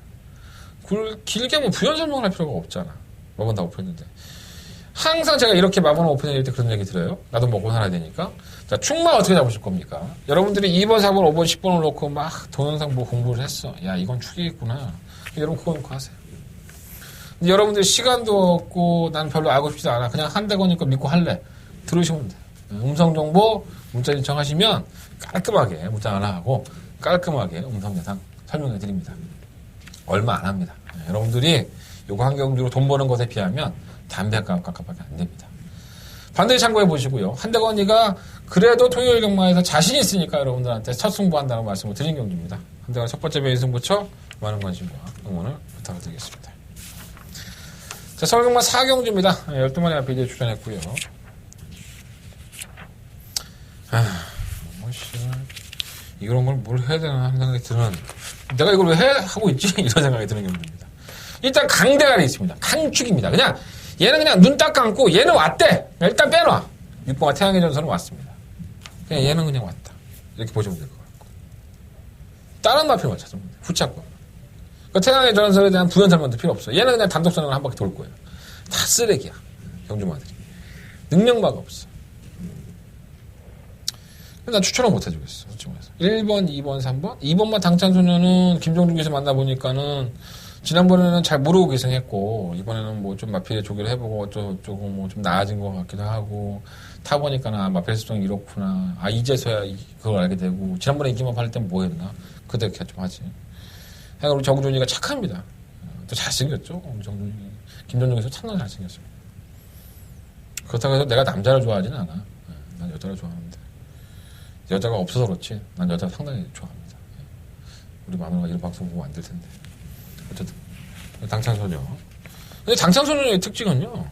길게 뭐 부연 설명을 할 필요가 없잖아. 마번 다 오픈했는데. 항상 제가 이렇게 마번 오픈할 때 그런 얘기 들어요. 나도 먹고 살아야 되니까. 자, 충마 어떻게 잡으실 겁니까? 여러분들이 2번, 4번, 5번, 10번을 놓고 막 동영상 뭐 공부를 했어. 야, 이건 축이겠구나. 여러분 그거 놓고 하세요. 근데 여러분들 시간도 없고 난 별로 알고 싶지도 않아. 그냥 한 대거니까 믿고 할래. 들으시면 돼. 음성정보 문자 신청하시면 깔끔하게 문자 하나 하고 깔끔하게 음성 대상 설명해 드립니다. 얼마 안 합니다. 여러분들이 요거 한 경주로 돈 버는 것에 비하면 담배 한 값밖에 안 됩니다. 반드시 참고해 보시고요. 한대건이가 그래도 토요일 경마에서 자신 있으니까 여러분들한테 첫 승부한다는 말씀을 드린 경주입니다. 한대건 첫 번째 메인 승부처 많은 관심과 응원을 부탁을 드리겠습니다. 자, 서울 경마 4경주입니다. 12마리 앞에 이제 출전했고요. 이런 걸 뭘 해야 되나 하는 생각이 드는, 내가 이걸 왜 하고 있지? 이런 생각이 드는 경우입니다. 일단 강대가리 있습니다. 강축입니다. 얘는 그냥 눈 딱 감고 얘는 왔대. 일단 빼놔. 6번가 태양의 전선은 왔습니다. 그냥 얘는 그냥 왔다. 이렇게 보시면 될 것 같고. 다른 마필만 찾으면 돼요. 후차권. 그러니까 태양의 전선에 대한 부연 설명도 필요 없어. 얘는 그냥 단독선을 한 바퀴 돌 거예요. 다 쓰레기야. 경주마들이. 능력마가 없어. 난 추천을 못 해주겠어. 솔직히 말해서. 1번, 2번, 3번? 2번만 당찬소녀는 김종중에서 만나보니까는 지난번에는 잘 모르고 계승했고 이번에는 뭐 좀 마필에 조기를 해보고 조금 뭐 좀 나아진 것 같기도 하고 타보니까는 마필 습성이 이렇구나. 이제서야 그걸 알게 되고 지난번에 인기만 팔 땐 뭐 했나? 그때 이렇게 좀 하지. 우리 정준이가 착합니다. 또 잘생겼죠? 우리 정준이. 김종중에서 참나 잘생겼습니다. 그렇다고 해서 내가 남자를 좋아하지는 않아. 난 여자를 좋아하는데. 여자가 없어서 그렇지 난 여자 상당히 좋아합니다. 우리 마누라가 이런 방송 보면 안 될 텐데. 어쨌든 당찬소녀. 근데 당찬소녀의 특징은요.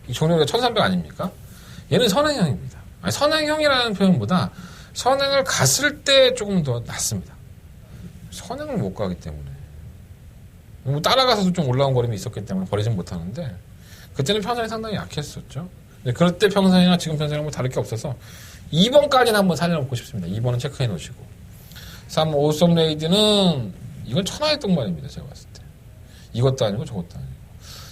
이 종류가 1300 아닙니까? 얘는 선행형입니다. 선행형이라는 표현보다 선행을 갔을 때 조금 더 낫습니다. 선행을 못 가기 때문에. 뭐 따라가서도 좀 올라온 거림이 있었기 때문에 버리진 못하는데 그때는 편성이 상당히 약했었죠. 그럴 때 평선이나 지금 평선이랑 뭐 다를 게 없어서 2번까지는 한번 살려놓고 싶습니다. 2번은 체크해 놓으시고 3번 오썸 레이드는 이건 천하의 똥말입니다. 제가 봤을 때 이것도 아니고 저것도 아니고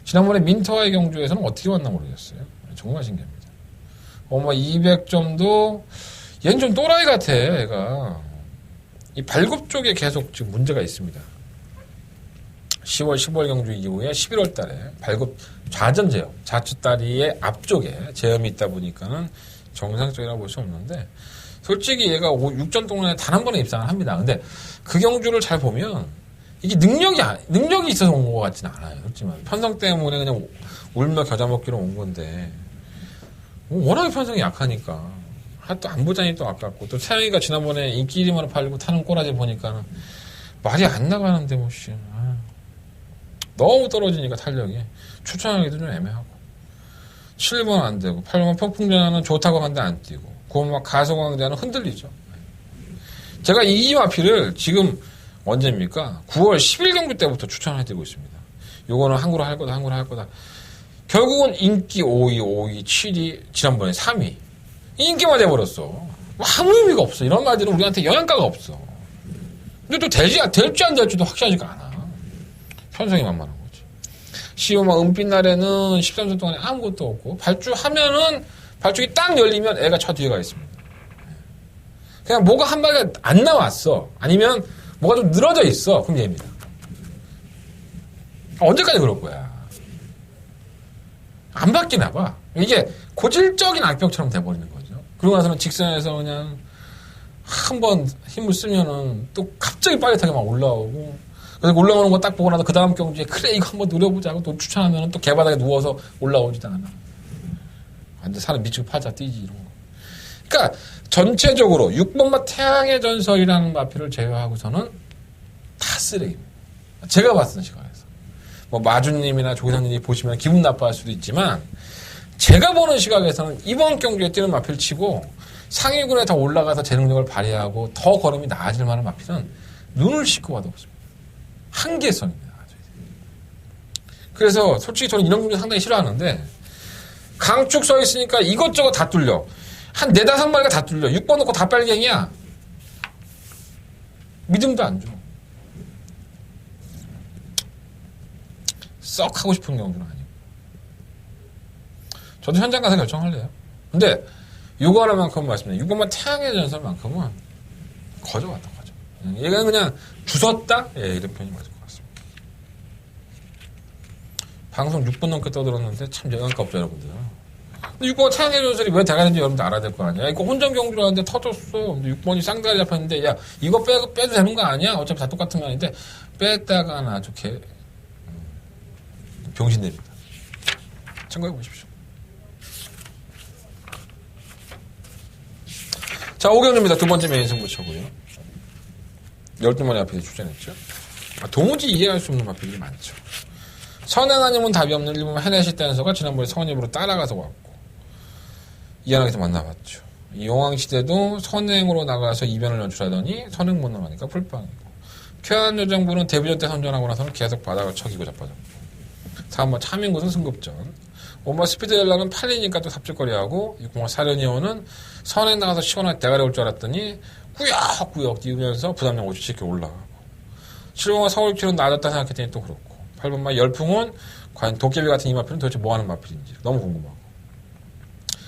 지난번에 민터와의 경주에서는 어떻게 왔나 모르겠어요. 정말 신기합니다. 200점도 얘는 좀 또라이 같아. 얘가 이 발굽 쪽에 계속 지금 문제가 있습니다. 10월 15일 경주 이후에 11월 달에 발굽 좌전 제염, 좌측다리의 앞쪽에 제염이 있다 보니까는 정상적이라고 볼 수 없는데 솔직히 얘가 6전 동안에 단 한 번에 입상을 합니다. 근데 그 경주를 잘 보면 이게 능력이 있어서 온 것 같지는 않아요. 그렇지만 편성 때문에 그냥 울며 겨자 먹기로 온 건데 워낙에 편성이 약하니까 또 안 보자니 또 아깝고 또 태양이가 지난번에 인기리만 팔고 타는 꼬라지 보니까는 말이 안 나가는데 너무 떨어지니까 탄력이 추천하기도 좀 애매하고 7번 안 되고 8번 폭풍전화는 좋다고 하는데 안 뛰고 9번 가소광대는 흔들리죠. 제가 이 마필을 지금 언제입니까? 9월 10일 경주 때부터 추천해드리고 있습니다. 요거는 한구로 할 거다. 결국은 인기 5위, 7위, 지난번에 3위. 인기만 돼버렸어. 아무 의미가 없어. 이런 말들은 우리한테 영향가가 없어. 근데 또 될지 안 될지도 확실하지가 않아. 편성이 만만한 거지. 시오마 은빛 날에는 13전 동안에 아무것도 없고 발주하면은 발주기 딱 열리면 애가 차 뒤에 가 있습니다. 그냥 뭐가 한 방에 안 나왔어. 아니면 뭐가 좀 늘어져 있어. 그럼 얘입니다. 언제까지 그럴 거야? 안 바뀌나 봐. 이게 고질적인 악병처럼 돼버리는 거죠. 그러고 나서는 직선에서 그냥 한번 힘을 쓰면은 또 갑자기 빠릿하게 막 올라오고, 그래서 올라오는 거 딱 보고 나서 그 다음 경주에 그래 이거 한번 노려보자고 또 추천하면은 또 개바닥에 누워서 올라오지도 않아. 완전 사람 미치고 팔자 뛰지 이런 거. 그러니까 전체적으로 6번마 태양의 전설이라는 마필을 제외하고서는 다 쓰레기입니다. 제가 봤던 시각에서. 뭐 마주님이나 조기상님이 보시면 기분 나빠할 수도 있지만 제가 보는 시각에서는 이번 경주에 뛰는 마필 치고 상위군에 더 올라가서 제 능력을 발휘하고 더 걸음이 나아질 만한 마필은 눈을 씻고 봐도 없습니다. 한계선입니다. 그래서 솔직히 저는 이런 경주 상당히 싫어하는데 강축 서 있으니까 이것저것 다 뚫려. 한 4-5마리가 다 뚫려. 6번 놓고 다 빨갱이야. 믿음도 안 줘. 썩 하고 싶은 경우는 아니고. 저도 현장 가서 결정할래요. 근데 요거 하나만큼 말씀드려요. 6번만 태양의 전설만큼은 거저 같다, 거저. 얘가 그냥 주웠다? 예, 이런 표현이 맞을 것 같습니다. 방송 6분 넘게 떠들었는데 참 영향가 없죠, 여러분들. 근데 6번 태양의 전설이 왜 대가는지 여러분들 알아야 될 거 아니야? 이거 혼전 경주라는데 터졌어. 6번이 쌍다리 잡혔는데, 야, 이거 빼도 되는 거 아니야? 어차피 다 똑같은 거 아닌데, 뺐다가 아주 병신됩니다. 참고해 보십시오. 자, 오경주입니다. 두 번째 메인 승부처고요. 12마리 앞에 출전했죠. 도무지 이해할 수 없는 마필이 많죠. 선행 아니면 답이 없는 일본 헤네시 댄서가 지난번에 선입으로 따라가서 왔고, 이안하게서 만나봤죠. 용왕시대도 선행으로 나가서 이변을 연출하더니 선행 못 나가니까 불빵이고, 쾌한여정부는 데뷔전 때 선전하고 나서는 계속 바닥을 척이고 자빠졌고, 3번 차민구는 승급전, 5번 스피드렐라는 팔리니까 또 삽질거리하고, 6번 사련이어는 선행 나가서 시원하게 대가리 올 줄 알았더니 꾸역꾸역 뛰면서 부담량 57개 올라가고, 7번과 서울키는 낮았다 생각했더니 또 그렇고, 8번만 열풍은 과연 도깨비 같은 이 마필은 도대체 뭐하는 마필인지 너무 궁금하고,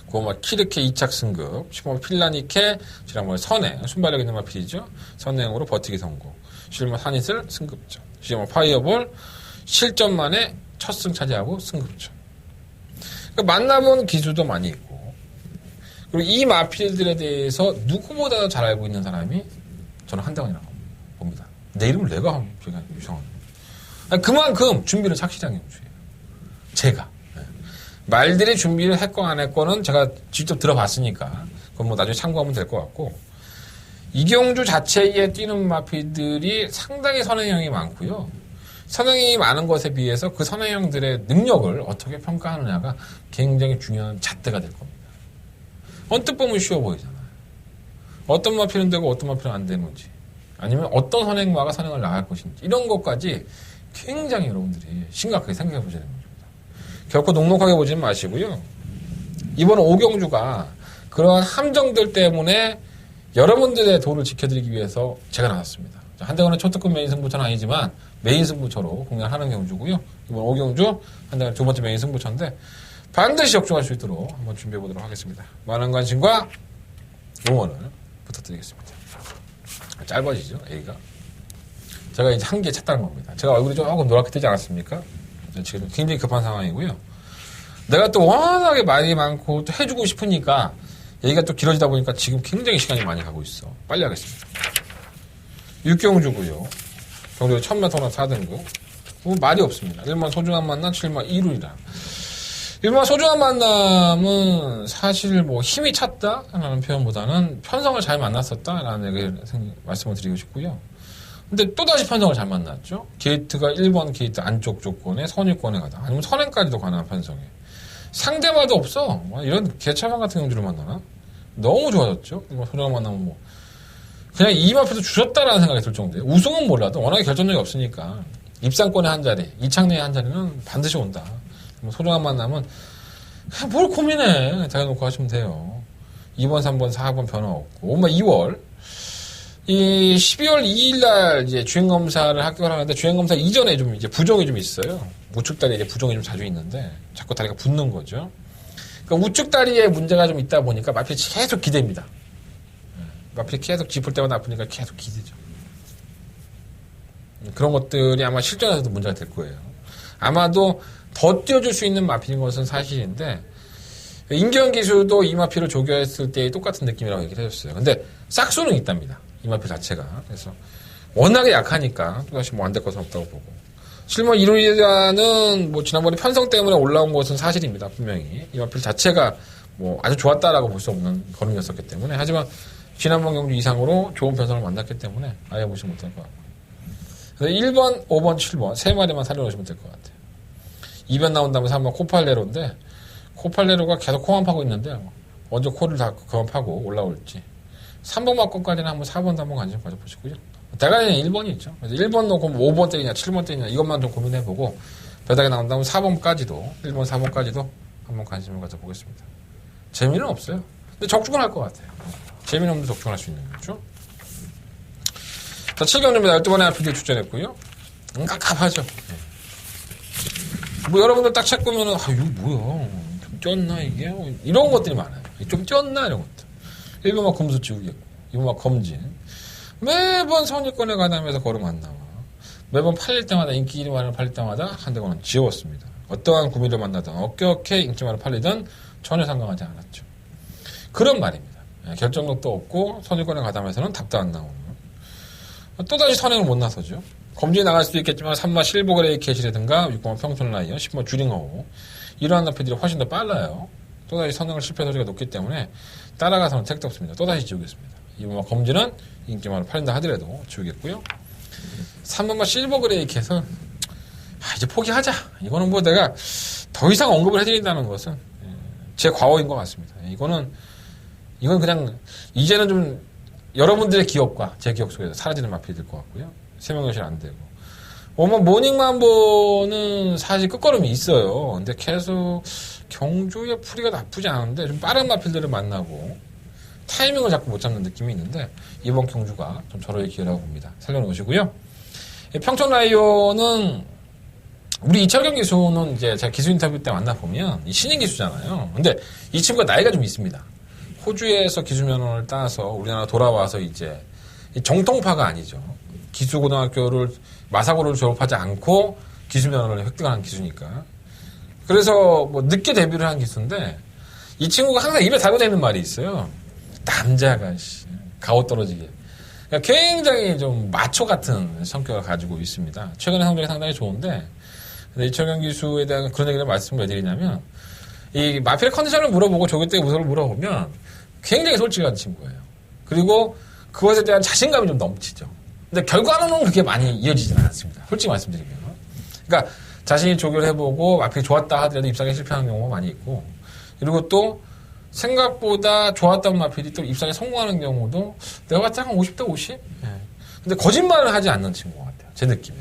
9번만 키르케 2착 승급, 10번만 필라니케 지난번에 선행, 순발력 있는 마필이죠. 선행으로 버티기 성공, 11번만 산이슬 승급전, 12번만 파이어볼 실전 만에 첫 승 차지하고 승급전. 그러니까 만나본 기술도 많이 있고, 그리고 이 마필들에 대해서 누구보다 잘 알고 있는 사람이 저는 한대원이라고 봅니다. 내 이름을 내가 하면 제가 이상합니다. 그만큼 준비를 착실하게 해주세요. 제가. 말들이 준비를 했건 안 했건은 제가 직접 들어봤으니까 그건 뭐 나중에 참고하면 될 것 같고, 이경주 자체에 뛰는 마필들이 상당히 선행형이 많고요. 선행이 많은 것에 비해서 그 선행형들의 능력을 어떻게 평가하느냐가 굉장히 중요한 잣대가 될 겁니다. 언뜻 보면 쉬워 보이잖아요. 어떤 마필은 되고 어떤 마필은 안 되는지, 아니면 어떤 선행마가 선행을 나갈 것인지, 이런 것까지 굉장히 여러분들이 심각하게 생각해 보셔야 되는 겁니다. 결코 녹록하게 보지는 마시고요. 이번 오경주가 그러한 함정들 때문에 여러분들의 도를 지켜드리기 위해서 제가 나왔습니다. 한대원의 초특급 메인 승부처는 아니지만 메인 승부처로 공략하는 경주고요. 이번 오경주 한대원 두 번째 메인 승부처인데 반드시 적중할 수 있도록 한번 준비해 보도록 하겠습니다. 많은 관심과 응원을 부탁드리겠습니다. 짧아지죠, A가. 제가 이제 한개 찼다는 겁니다. 제가 얼굴이 조금 노랗게 뜨지 않았습니까? 지금 굉장히 급한 상황이고요. 내가 또 워낙에 말이 많고 또 해주고 싶으니까 얘기가 또 길어지다 보니까 지금 굉장히 시간이 많이 가고 있어. 빨리 하겠습니다. 육경주고요. 경주에 1000m 4등급. 뭐 말이 없습니다. 1번 소중한 만남, 7번 이룰이라. 1번 소중한 만남은 사실 뭐 힘이 찼다라는 표현보다는 편성을 잘 만났었다라는 얘기를 말씀을 드리고 싶고요. 근데 또다시 편성을 잘 만났죠. 게이트가 1번 게이트 안쪽 조건에 선유권에 가다. 아니면 선행까지도 가능한 편성에. 상대마다 없어. 이런 개차만 같은 경주를 만나나? 너무 좋아졌죠. 소중한 만남은 뭐. 그냥 이 마필도 주셨다라는 생각이 들 정도예요. 우승은 몰라도 워낙에 결정력이 없으니까. 입상권의 한 자리, 이창래의 한 자리는 반드시 온다. 소중한 만남은 뭘 고민해. 대놓고 하시면 돼요. 2번, 3번, 4번 변화 없고. 2월. 이 12월 2일날 이제 주행검사를 합격을 하는데 주행검사 이전에 좀 이제 부종이 좀 있어요. 우측 다리에 이제 부종이 좀 자주 있는데 자꾸 다리가 붓는 거죠. 그러니까 우측 다리에 문제가 좀 있다 보니까 마필이 계속 기대입니다. 마필이 계속 짚을 때마다 아프니까 계속 기대죠. 그런 것들이 아마 실전에서도 문제가 될 거예요. 아마도 더 뛰어줄 수 있는 마필인 것은 사실인데, 임기현 기수도 이 마필을 조교했을 때 똑같은 느낌이라고 얘기를 해줬어요. 근데 싹수는 있답니다. 이 마필 자체가. 그래서 워낙에 약하니까 또다시 뭐 안 될 것은 없다고 보고. 실무 이루이자는 뭐 지난번에 편성 때문에 올라온 것은 사실입니다. 분명히. 이 마필 자체가 뭐 아주 좋았다라고 볼 수 없는 걸음이었었기 때문에. 하지만 지난번 경주 이상으로 좋은 편성을 만났기 때문에 아예 보지 못할 것 같고. 그래서 1번, 5번, 7번 세 마리만 살려놓으시면 될 것 같아요. 2번 나온다면 3번 코팔레로인데 코팔레로가 계속 코만 파고 있는데 언제 코를 다 그만 파고 올라올지. 3번 막권까지는 한번 4번도 한번 관심 가져보시고요. 대가리는 1번이 있죠. 그래서 1번 놓고 5번 때리냐 7번 때리냐 이것만 좀 고민해보고 배당이 나온다면 4번까지도 1번 4번까지도 한번 관심을 가져보겠습니다. 재미는 없어요. 근데 적중은 할 것 같아요. 재미는 없는데 적중할 수 있는 거죠. 자, 7경주입니다. 12번의 RPD에 출전했고요. 깝깝하죠. 뭐 여러분들 딱 책 보면은 이거 뭐야 좀 쪘나 이게 이런 것들이 많아요. 좀 쪘나 이런 것들. 1번 막 검수 지우겠고 2번 막 검진. 매번 선입권에 가담해서 걸음 안 나와. 매번 팔릴 때마다 인기 1위만을 팔릴 때마다 한대건은 지웠습니다. 어떠한 구미를 만나든 어떻게 인기만을 팔리든 전혀 상관하지 않았죠. 그런 말입니다. 결정력도 없고 선입권에 가담해서는 답도 안 나오는. 또다시 선행을 못 나서죠. 검진이 나갈 수도 있겠지만 3마 실버그레이 캐시라든가 6번 평촌라이언 10번 주링허우 이러한 나피들이 훨씬 더 빨라요. 또다시 선행을 실패 소리가 높기 때문에 따라가서는 택도 없습니다. 또다시 지우겠습니다. 2번마 검진은 인기만을 팔린다 하더라도 지우겠고요. 3번마 실버그레이 캐서 이제 포기하자. 이거는 뭐 내가 더 이상 언급을 해드린다는 것은 제 과오인 것 같습니다. 이건 그냥 이제는 좀 여러분들의 기억과 제 기억 속에서 사라지는 마필이 될 것 같고요. 세명연실 안 되고. 모닝만보는 사실 끝걸음이 있어요. 근데 계속 경주의 풀이가 나쁘지 않은데 좀 빠른 마필들을 만나고 타이밍을 자꾸 못 잡는 느낌이 있는데 이번 경주가 좀 저러의 기회라고 봅니다. 살려놓으시고요. 평촌 라이온은 우리 이철경 기수는 이제 제가 기수 인터뷰 때 만나보면 신인 기수잖아요. 근데 이 친구가 나이가 좀 있습니다. 호주에서 기수면허를 따서 우리나라 돌아와서 이제 정통파가 아니죠. 기수고등학교를 마사고를 졸업하지 않고 기수면허를 획득한 기수니까. 그래서 뭐 늦게 데뷔를 한 기수인데 이 친구가 항상 입에 달고 다니는 말이 있어요. 남자가 가오 떨어지게. 그러니까 굉장히 좀 마초 같은 성격을 가지고 있습니다. 최근에 성적이 상당히 좋은데 이철경 기수에 대한 그런 얘기를 말씀을 왜 드리냐면 이 마필의 컨디션을 물어보고 조교 때 우선을 물어보면 굉장히 솔직한 친구예요. 그리고 그것에 대한 자신감이 좀 넘치죠. 근데 결과는 그렇게 많이 이어지지는 않습니다. 솔직히 말씀드리면. 그러니까 자신이 조교를 해보고 마필이 좋았다 하더라도 입상에 실패하는 경우가 많이 있고 그리고 또 생각보다 좋았던 마필이 또 입상에 성공하는 경우도 내가 봤을 때 한 50대 50? 근데 거짓말을 하지 않는 친구 같아요. 제 느낌에.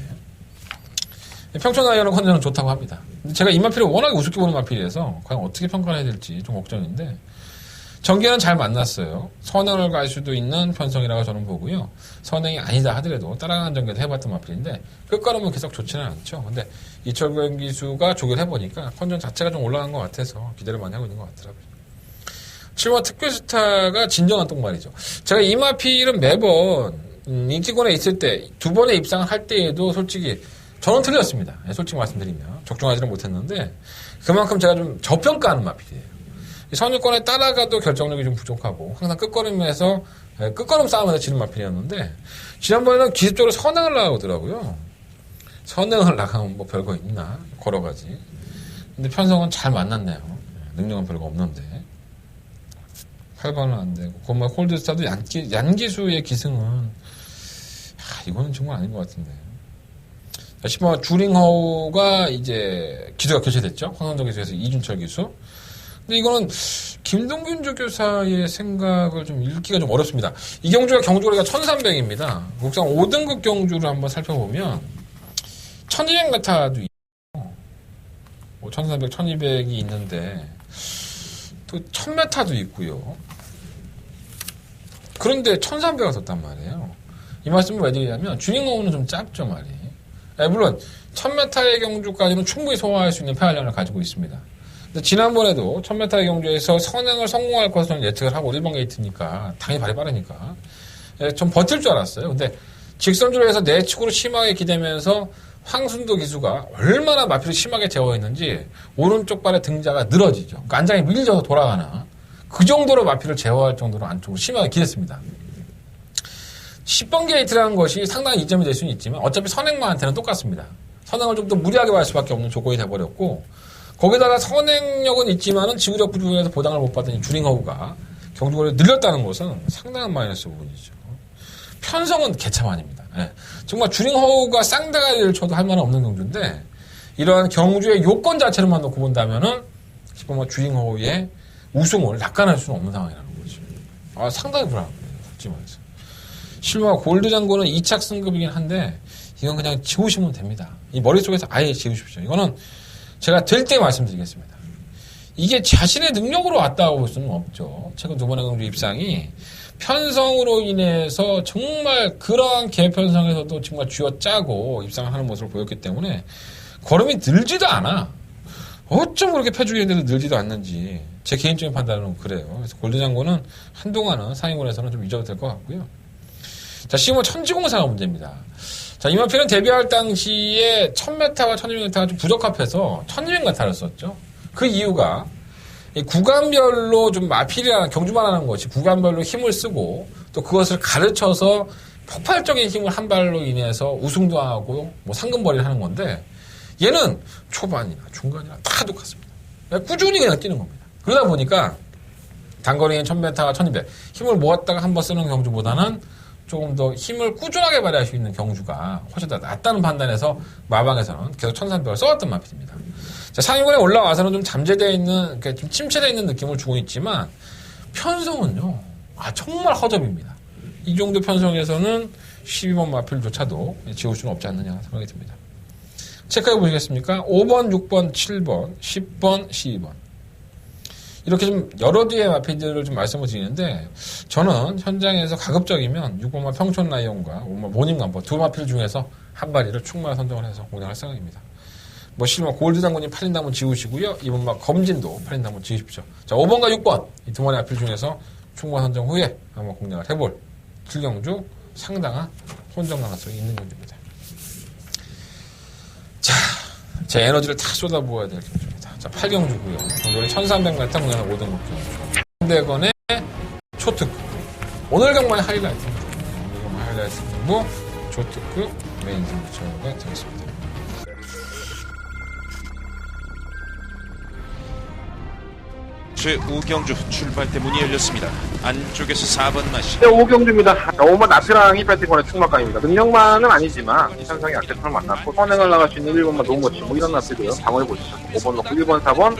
평촌 아이언은 컨디션은 좋다고 합니다. 근데 제가 이 마필을 워낙에 우습게 보는 마필이라서 과연 어떻게 평가를 해야 될지 좀 걱정인데 전개는 잘 만났어요. 선행을 갈 수도 있는 편성이라고 저는 보고요. 선행이 아니다 하더라도 따라가는 전개도 해봤던 마필인데 끝걸음은 계속 좋지는 않죠. 근데 이철경 기수가 조교를 해보니까 컨디션 자체가 좀 올라간 것 같아서 기대를 많이 하고 있는 것 같더라고요. 7번 특별스타가 진정한 똥말이죠. 제가 이 마필은 매번 인기권에 있을 때 두 번의 입상을 할 때에도 솔직히 저는 틀렸습니다. 솔직히 말씀드리면 적중하지는 못했는데 그만큼 제가 좀 저평가하는 마필이에요. 선유권에 따라가도 결정력이 좀 부족하고 항상 끝걸음에서 끝걸음 싸움에서 지는 마필이었는데 지난번에는 기습적으로 선행을 나가더라고요. 선행을 나가면 뭐 별거 있나 걸어가지. 근데 편성은 잘 만났네요. 능력은 별거 없는데 8번은 안 되고 그만 홀드스타도 얀기수의 기승은 이거는 정말 아닌 것 같은데. 10번 주링허우가 이제 기수가 교체됐죠. 황선정 기수에서 이준철 기수. 근데 이거는 김동균 조교사의 생각을 좀 읽기가 좀 어렵습니다. 이 경주가 경주거리가 1300입니다. 국상 5등급 경주를 한번 살펴보면 1200m도 있고 1300, 1200이 있는데 또 1000m도 있고요. 그런데 1300가 섰단 말이에요. 이 말씀을 왜 드리냐면 주닝호우는 좀 짧죠 말이에요. 물론 1000m의 경주까지는 충분히 소화할 수 있는 폐활량을 가지고 있습니다. 근데 지난번에도 1000m 경주에서 선행을 성공할 것으로 예측을 하고 1번 게이트니까 당연히 발이 빠르니까 좀 버틸 줄 알았어요. 근데 직선주로 해서 내측으로 심하게 기대면서 황순도 기수가 얼마나 마피를 심하게 제어했는지 오른쪽 발의 등자가 늘어지죠. 그러니까 안장이 밀려서 돌아가나 그 정도로 마피를 제어할 정도로 안쪽으로 심하게 기댔습니다. 10번 게이트라는 것이 상당히 이점이 될 수는 있지만 어차피 선행만한테는 똑같습니다. 선행을 좀 더 무리하게 할 수밖에 없는 조건이 돼버렸고 거기다가 선행력은 있지만은 지구력 부분에서 보장을 못 받은 주링허우가 경주거리를 늘렸다는 것은 상당한 마이너스 부분이죠. 편성은 개참 아닙니다. 예. 정말 주링허우가 쌍대가리를 쳐도 할 만한 없는 경주인데 이러한 경주의 요건 자체로만 놓고 본다면은 정말 주링허우의 우승을 낙관할 수는 없는 상황이라는 거죠. 아, 상당히 불안합니다. 솔직히 말해서. 실마 골드 장고는 2착 승급이긴 한데 이건 그냥 지우시면 됩니다. 이 머릿속에서 아예 지우십시오. 이거는 제가 될 때 말씀드리겠습니다. 이게 자신의 능력으로 왔다고 볼 수는 없죠. 최근 두 번의 경주 입상이 편성으로 인해서 정말 그러한 개편성에서도 정말 쥐어짜고 입상을 하는 모습을 보였기 때문에 걸음이 늘지도 않아. 어쩜 그렇게 펴주겠는데도 늘지도 않는지 제 개인적인 판단은 그래요. 그래서 골드장고는 한동안은 상위권에서는 좀 잊어도 될 것 같고요. 자, 시모 천지공사가 문제입니다. 자, 이마피는 데뷔할 당시에 1000m와 1200m가 좀 부적합해서 1200m를 썼죠. 그 이유가 이 구간별로 좀 마필이라는 경주만 하는 것이 구간별로 힘을 쓰고 또 그것을 가르쳐서 폭발적인 힘을 한 발로 인해서 우승도 하고 뭐 상금벌이를 하는 건데 얘는 초반이나 중간이나 다 똑같습니다. 꾸준히 그냥 뛰는 겁니다. 그러다 보니까 단거리인 1000m와 1200 힘을 모았다가 한번 쓰는 경주보다는 조금 더 힘을 꾸준하게 발휘할 수 있는 경주가 훨씬 더 낫다는 판단에서 마방에서는 계속 1300을 써왔던 마필입니다. 자, 상위권에 올라와서는 좀 잠재되어 있는, 좀 침체되어 있는 느낌을 주고 있지만, 편성은요, 정말 허접입니다. 이 정도 편성에서는 12번 마필조차도 지울 수는 없지 않느냐 생각이 듭니다. 체크해 보시겠습니까? 5번, 6번, 7번, 10번, 12번. 이렇게 좀 여러 뒤의 마필들을 좀 말씀을 드리는데, 저는 현장에서 가급적이면 6번마 평촌 라이온과 5번마 모닝감보 두 마필 중에서 한 마리를 충분히 선정을 해서 공략할 생각입니다. 뭐 실마 골드 장군이 8인당분 지우시고요. 2번마 검진도 8인당분 지우십시오. 자, 5번과 6번 이 두 마리 앞필 중에서 충분 선정 후에 한번 공략을 해볼 길경주 상당한 혼정 가능성이 있는 경주입니다. 자, 제 에너지를 다 쏟아부어야 될 경주입니다. 자, 8경주고요. 오늘 1300m 공략한 5등 경주. 상대건의 초특급. 오늘 경마의 하이라이트입니다. 오늘 경마의 하이라이트 경부 초특급 메인 승부처가 되겠습니다. 제5경주 출발대 문이 열렸습니다. 안쪽에서 4번 마시. 네, 5경주입니다. 5번 나피랑이 배팅권의 충막강입니다. 능력만은 아니지만 현상이 약대선을 만났고 선행을 나갈 수 있는 1번만 노모치 뭐 이런 나피도요. 방어해 보시죠. 5번 놓고 1번, 4번.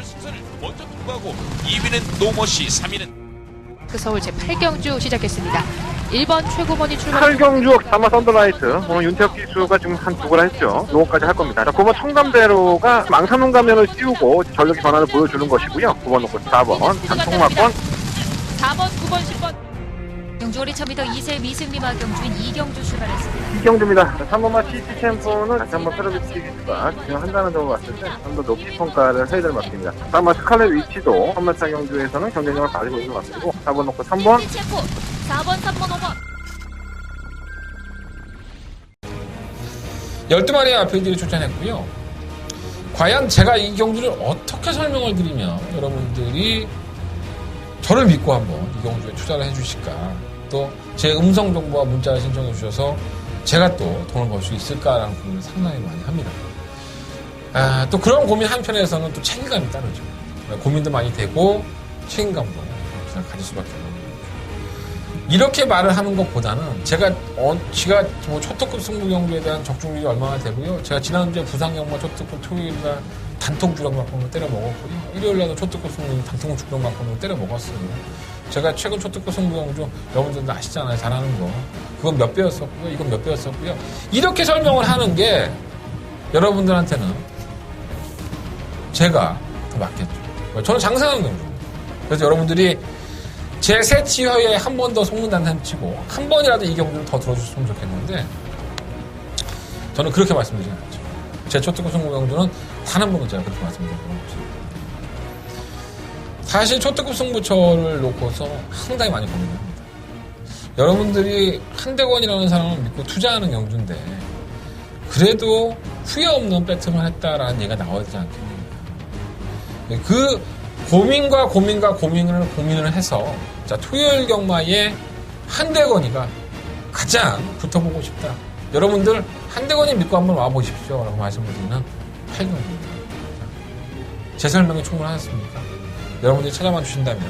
먼저 통과하고 2위는 노머시, 3위는 서울 제8경주 시작했습니다. 1번 최고번이 출발. 8경주 다마 썬더라이트 오늘 윤태혁 기수가 지금 한 두 걸 했죠. 노까지 할 겁니다. 자, 9번 청담대로가 망사농 가면을 띄우고 전력의 변화를 보여주는 것이고요. 9번 놓고 4번 한통막권 4번, 9번, 10번. 경주거리 1000m 2세 미승리 마경주인 2경주 출발했습니다. 2경주입니다. 3번마 CT 챔프는 다시 한번 페르비스 기수가 진행한다는 점을 봤을 때 좀 더 높이 평가를 해야 될 것 같습니다. 다마 스칼렛 위치도 3만차 경주에서는 경쟁력을 가지고 있는 것 같고 4번 놓고 3번 챔프 4번, 3번, 5번. 12마리의 아필들이 출전했고요. 과연 제가 이 경주를 어떻게 설명을 드리면 여러분들이 저를 믿고 한번 이 경주에 투자를 해주실까, 또 제 음성 정보와 문자를 신청해 주셔서 제가 또 돈을 벌 수 있을까라는 고민을 상당히 많이 합니다. 또 그런 고민 한편에서는 또 책임감이 따르죠. 고민도 많이 되고 책임감도 가질 수밖에 없는 거죠. 이렇게 말을 하는 것보다는 제가 뭐 초특급 승부 경주에 대한 적중률이 얼마나 되고요. 제가 지난주에 부상 경마 초특급 토요일날 단통 주력만큼으로 때려 먹었고요. 일요일날도 초특급 승부 단통 주력만큼으로 때려 먹었어요. 제가 최근 초특급 승부 경주 여러분들도 아시잖아요. 잘하는 거. 그건 몇 배였었고요. 이건 몇 배였었고요. 이렇게 설명을 하는 게 여러분들한테는 제가 더 맞겠죠. 저는 장사하는 경주입니다. 그래서 여러분들이 제 새 치허에 한 번 더 속는다는 치고 한 번이라도 이 경주를 더 들어주셨으면 좋겠는데 저는 그렇게 말씀드리지 않죠. 제 초특급 승부 경주는 단 한 번은 제가 그렇게 말씀드리는 거죠. 사실 초특급 승부처를 놓고서 상당히 많이 고민합니다. 여러분들이 한대건이라는 사람을 믿고 투자하는 경주인데 그래도 후회 없는 배팅을 했다라는 얘기가 나와있지 않겠습니까? 그 고민을 해서 자, 토요일 경마에 한대건이가 가장 붙어보고 싶다. 여러분들 한대건이 믿고 한번 와보십시오 라고 말씀을 드리는 8경기입니다. 제 설명이 충분하셨습니까? 여러분들이 찾아만 주신다면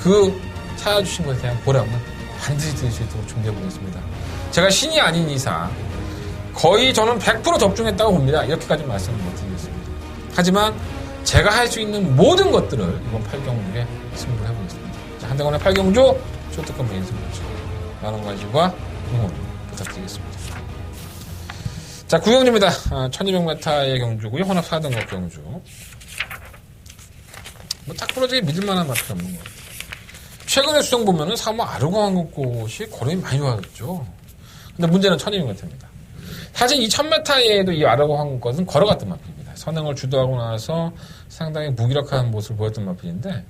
그 찾아주신 것에 대한 보람은 반드시 드릴 수 있도록 준비해보겠습니다. 제가 신이 아닌 이상 거의 저는 100% 적중했다고 봅니다. 이렇게까지 말씀을 못 드리겠습니다. 하지만 제가 할 수 있는 모든 것들을 이번 8경주에 승부를 해보겠습니다. 자, 한대건의 8경주 쇼트급 메인 승부죠. 많은 관심과 응원 부탁드리겠습니다. 자, 9경주입니다. 1200m의 경주고요. 혼합 4등급 경주. 딱 부러지게 믿을만한 맛이 없는 것 같아요. 최근에 수정 보면은 사모 아르고 한국꽃이 거름이 많이 좋아졌죠. 근데 문제는 1200m입니다. 사실 이 1000m에도 이 아르고 한국꽃은 걸어갔던 마필입니다. 선행을 주도하고 나서 상당히 무기력한 모습을 보였던 마필인데,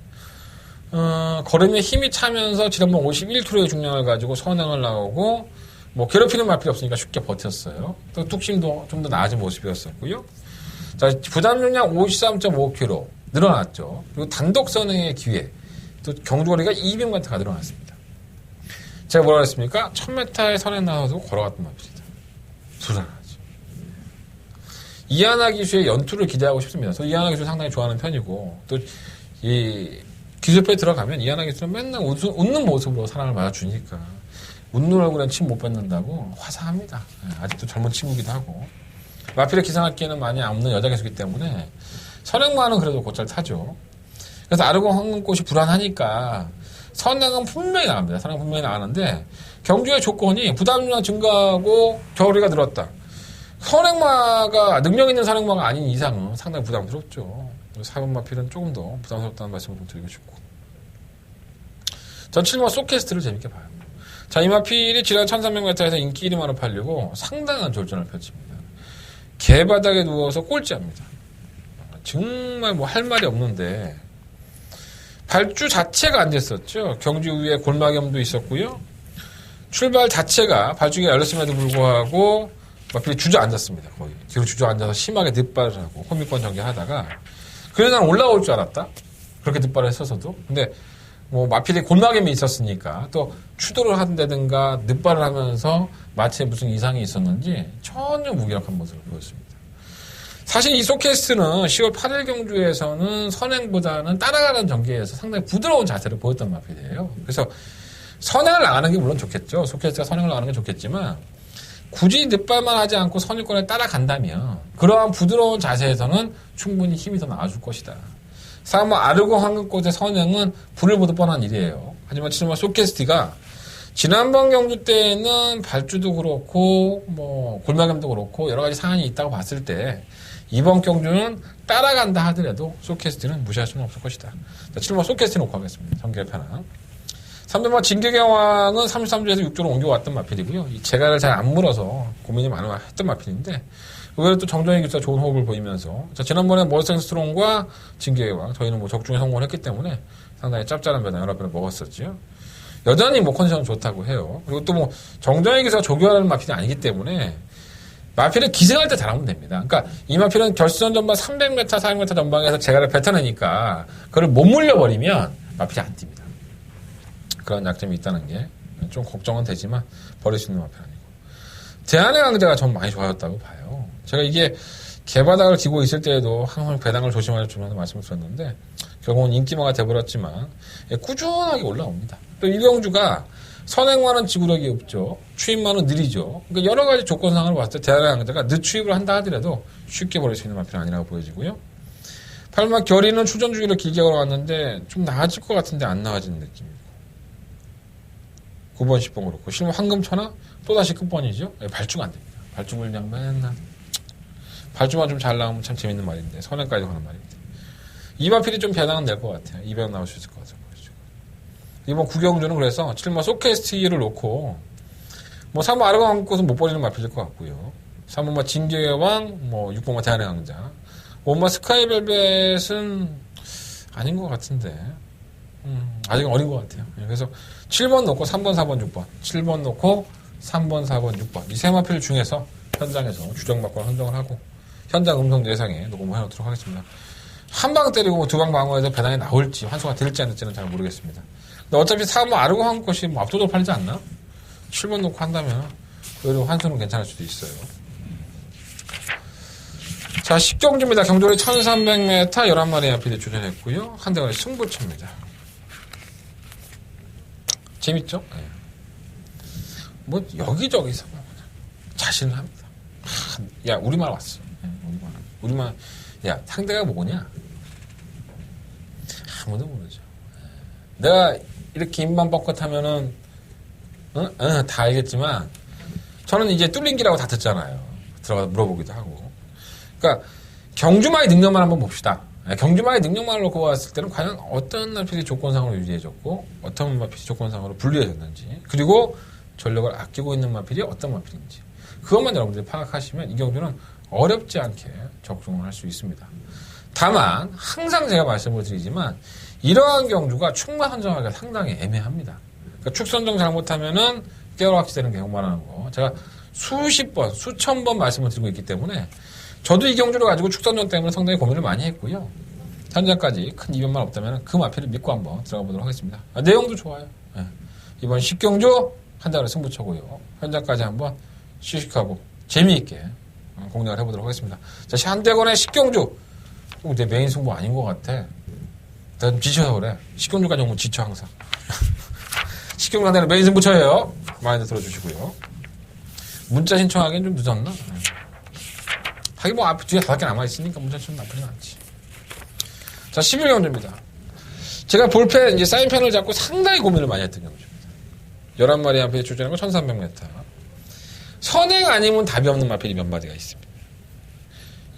걸음에 힘이 차면서 지난번 51km의 중량을 가지고 선행을 나오고, 뭐, 괴롭히는 마필이 없으니까 쉽게 버텼어요. 또 뚝심도 좀 더 나아진 모습이었었고요. 자, 부담 중량 53.5km 늘어났죠. 그리고 단독 선행의 기회, 또 경주거리가 200m가 늘어났습니다. 제가 뭐라 그랬습니까? 1000m에 선행 나와서 걸어갔던 마필이다. 불안하죠. 이하나 기수의 연투를 기대하고 싶습니다. 저 이하나 기수 상당히 좋아하는 편이고, 또 이 기술표에 들어가면 이하나 기수는 맨날 웃는 모습으로 사랑을 받아주니까 웃는 얼굴엔 침 못 뱉는다고 화사합니다. 아직도 젊은 친구기도 하고, 마필의 기상학기에는 많이 없는 여자 기수이기 때문에 선행만은 그래도 곧잘 타죠. 그래서 아르고 황금꽃이 불안하니까 선행은 분명히 나갑니다. 선행 분명히 나가는데 경주의 조건이 부담량 증가하고 겨울이가 늘었다. 선행마가 능력 있는 선행마가 아닌 이상은 상당히 부담스럽죠. 4번 마필은 조금 더 부담스럽다는 말씀을 좀 드리고 싶고, 전 7번 소캐스트를 재밌게 봐요. 자, 이 마필이 지난 1300m에서 인기 1위만을 팔려고 상당한 졸전을 펼칩니다. 개바닥에 누워서 꼴찌합니다. 정말 뭐 할 말이 없는데 발주 자체가 안 됐었죠. 경주 위에 골마겸도 있었고요. 출발 자체가 발주기가 열렸음에도 불구하고 마필이 주저앉았습니다. 거의 뒤로 주저앉아서 심하게 늦발을 하고 호미권 전개하다가, 그래서 난 올라올 줄 알았다. 그렇게 늦발을 했어서도. 근데 뭐 마필이 골마겸이 있었으니까 또 추돌을 한다든가 늦발을 하면서 마치에 무슨 이상이 있었는지 전혀 무기력한 모습을 보였습니다. 사실 이 소캐스트는 10월 8일 경주에서는 선행보다는 따라가는 전개에서 상당히 부드러운 자세를 보였던 마필이에요. 그래서 선행을 나가는 게 물론 좋겠죠. 소캐스트가 선행을 나가는 게 좋겠지만 굳이 늦발만 하지 않고 선유권에 따라간다면 그러한 부드러운 자세에서는 충분히 힘이 더 나아줄 것이다. 사실 아르고 황금꽃의 선행은 불을 보듯 뻔한 일이에요. 하지만 지금 소캐스트가 지난번 경주 때에는 발주도 그렇고 뭐 골마겸도 그렇고 여러 가지 사안이 있다고 봤을 때 이번 경주는 따라간다 하더라도 소캐스트는 무시할 수는 없을 것이다. 자, 7번 소캐스트 놓고 하겠습니다. 전개의 편향. 3번마 진격의왕은 33주에서 6조로 옮겨왔던 마필이고요. 이 재갈을 잘 안 물어서 고민이 많이 했던 마필인데, 의외로 또 정정희 기수가 좋은 호흡을 보이면서, 자, 지난번에 머스탱 스트롱과 진격의왕, 저희는 뭐 적중에 성공을 했기 때문에 상당히 짭짤한 변화 여러 번을 먹었었지요. 여전히 뭐 컨디션 좋다고 해요. 그리고 또 뭐 정정희 기수가 조교하는 마필이 아니기 때문에 마필은 기생할 때 잘하면 됩니다. 그러니까 이 마필은 결승 전방 300m, 400m 전방에서 재갈을 뱉어내니까 그걸 못 물려버리면 마필이 안 뜁니다. 그런 약점이 있다는 게 좀 걱정은 되지만 버릴 수 있는 마필 아니고, 대한의 강자가 전 많이 좋아졌다고 봐요. 제가 이게 개바닥을 기고 있을 때에도 항상 배당을 조심하셔주면서 말씀을 드렸는데 결국은 인기마가 돼버렸지만 꾸준하게 올라옵니다. 또 이경주가 선행만은 지구력이 없죠. 추임만은 느리죠. 그러니까 여러 가지 조건상으로 봤을 때 대한의 강자가 늦추입을 한다 하더라도 쉽게 버릴 수 있는 마필은 아니라고 보여지고요. 8마 결의는 추전 주기를 길게 걸어왔는데 좀 나아질 것 같은데 안 나아지는 느낌이고, 9번, 10번 그렇고, 실무 황금천하 또다시 끝번이죠. 발주가 안 됩니다. 발주를 그냥 맨날 발주만 좀 잘 나오면 참 재밌는 말인데 선행까지 하는 말인데 이 마필이 좀 배당은 될 것 같아요. 200 나올 수 있을 것 같아요. 이번 구경주는 그래서 7마 소캐스트를 놓고 뭐 3번 아르가 왕꽃은 못 버리는 마필일 것 같고요. 3번마 진격의 왕, 뭐 6번마 대한의 강자, 5번마 스카이벨벳은 아닌 것 같은데 아직 어린 것 같아요. 그래서 7번 놓고 3번, 4번, 6번. 7번 놓고 3번, 4번, 6번. 이 세 마필 중에서 현장에서 주정받고 선정을 하고 현장 음성 예상에 녹음을 해놓도록 하겠습니다. 한 방 때리고 두 방 방어해서 배당이 나올지 환수가 될지 안 될지는 잘 모르겠습니다. 근데 어차피 4번 아르고 한 것이 뭐 압도적으로 팔리지 않나? 7번 놓고 한다면 오히려 환수는 괜찮을 수도 있어요. 자, 식경주입니다. 경주리 1300m 11마리 앞에 출전했고요. 한 대가 승부처입니다. 재밌죠? 네. 뭐 여기저기서 자신을 합니다. 야, 우리말 왔어. 우리말. 야, 상대가 뭐냐? 아무도 모르죠. 내가 이렇게 입만 뻥끗하면은 다 알겠지만 저는 이제 뚫린 길하고 다 듣잖아요. 들어가서 물어보기도 하고. 그러니까 경주마의 능력만 한번 봅시다. 경주마의 능력만을 놓고 봤을 때는 과연 어떤 마필이 조건상으로 유리해졌고 어떤 마필이 조건상으로 불리해졌는지, 그리고 전력을 아끼고 있는 마필이 어떤 마필인지, 그것만 여러분들이 파악하시면 이 경주는 어렵지 않게 적중을 할 수 있습니다. 다만 항상 제가 말씀을 드리지만 이러한 경주가 축만 선정하기가 상당히 애매합니다. 그러니까 축 선정 잘못하면은 깨어락지 되는 경우만 하는 거 제가 수십 번, 수천 번 말씀을 드리고 있기 때문에 저도 이 경주를 가지고 축 선정 때문에 상당히 고민을 많이 했고요. 현재까지 큰 이변만 없다면 그 마필을 믿고 한번 들어가 보도록 하겠습니다. 내용도 좋아요. 네. 이번 10경주 한 달의 승부처고요. 현장까지 한번 씩씩하고 재미있게 공략을 해보도록 하겠습니다. 자, 한대건의 10경주. 내 메인 승부 아닌 것 같아. 내가 좀 지쳐서 그래. 10경주까지 오면 지쳐 항상. 10경주 한 달의 메인 승부처예요. 많이 들어주시고요. 문자 신청하기엔 좀 늦었나? 하긴 뭐 앞 뒤에 5개 남아있으니까 문자 좀 나쁘진 않지. 자, 11경주입니다. 제가 볼펜, 이제 사인펜을 잡고 상당히 고민을 많이 했던 경주입니다. 11마리 앞에 출전한 거 1300m. 선행 아니면 답이 없는 마필이 몇 마디가 있습니다.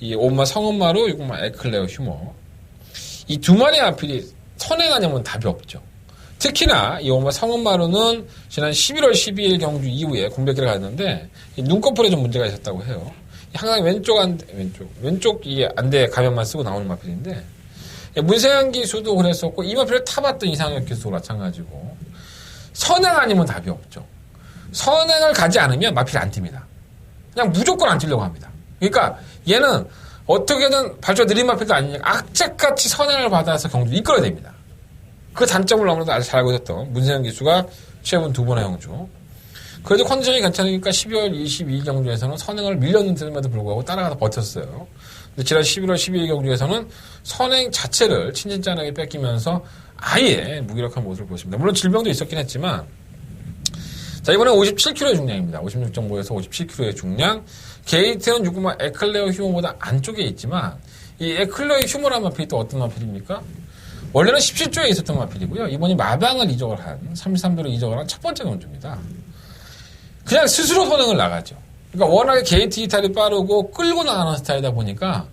이 5마 성은마루, 6마 에클레어 휴머. 이 두 마리 마필이 선행 아니면 답이 없죠. 특히나 이 5마 성은마루는 지난 11월 12일 경주 이후에 공백기를 갔는데 눈꺼풀에 좀 문제가 있었다고 해요. 항상 왼쪽 이 안대 가면만 쓰고 나오는 마필인데 문세현 기수도 그랬었고 이 마필을 타봤던 이상혁 기수도 마찬가지고 선행 아니면 답이 없죠. 선행을 가지 않으면 마필이 안 튑니다. 그냥 무조건 안 뛰려고 합니다. 그러니까 얘는 어떻게든 발주가 느린 마필도 아니니까 악착같이 선행을 받아서 경주를 이끌어야 됩니다. 그 단점을 너무나도 아주 잘 알고 있었던 문세현 기수가 최근 2번의 경주. 그래도 컨디션이 괜찮으니까 12월 22일 경주에서는 선행을 밀렸는데도 불구하고 따라가서 버텼어요. 근데 지난 11월 12일 경주에서는 선행 자체를 친진짠하게 뺏기면서 아예 무기력한 모습을 보였습니다. 물론 질병도 있었긴 했지만 자, 이번에 57kg의 중량입니다. 56.5에서 57kg의 중량. 게이트는 6마 에클레어 휴머보다 안쪽에 있지만 이 에클레어 휴머란 마필이 또 어떤 마필입니까? 원래는 17조에 있었던 마필이고요. 이번이 마방을 이적을 한 33도로 이적을 한 첫 번째 경주입니다. 그냥 스스로 선행을 나가죠. 그러니까 워낙에 게이트 이탈이 빠르고 끌고 나가는 스타일이다 보니까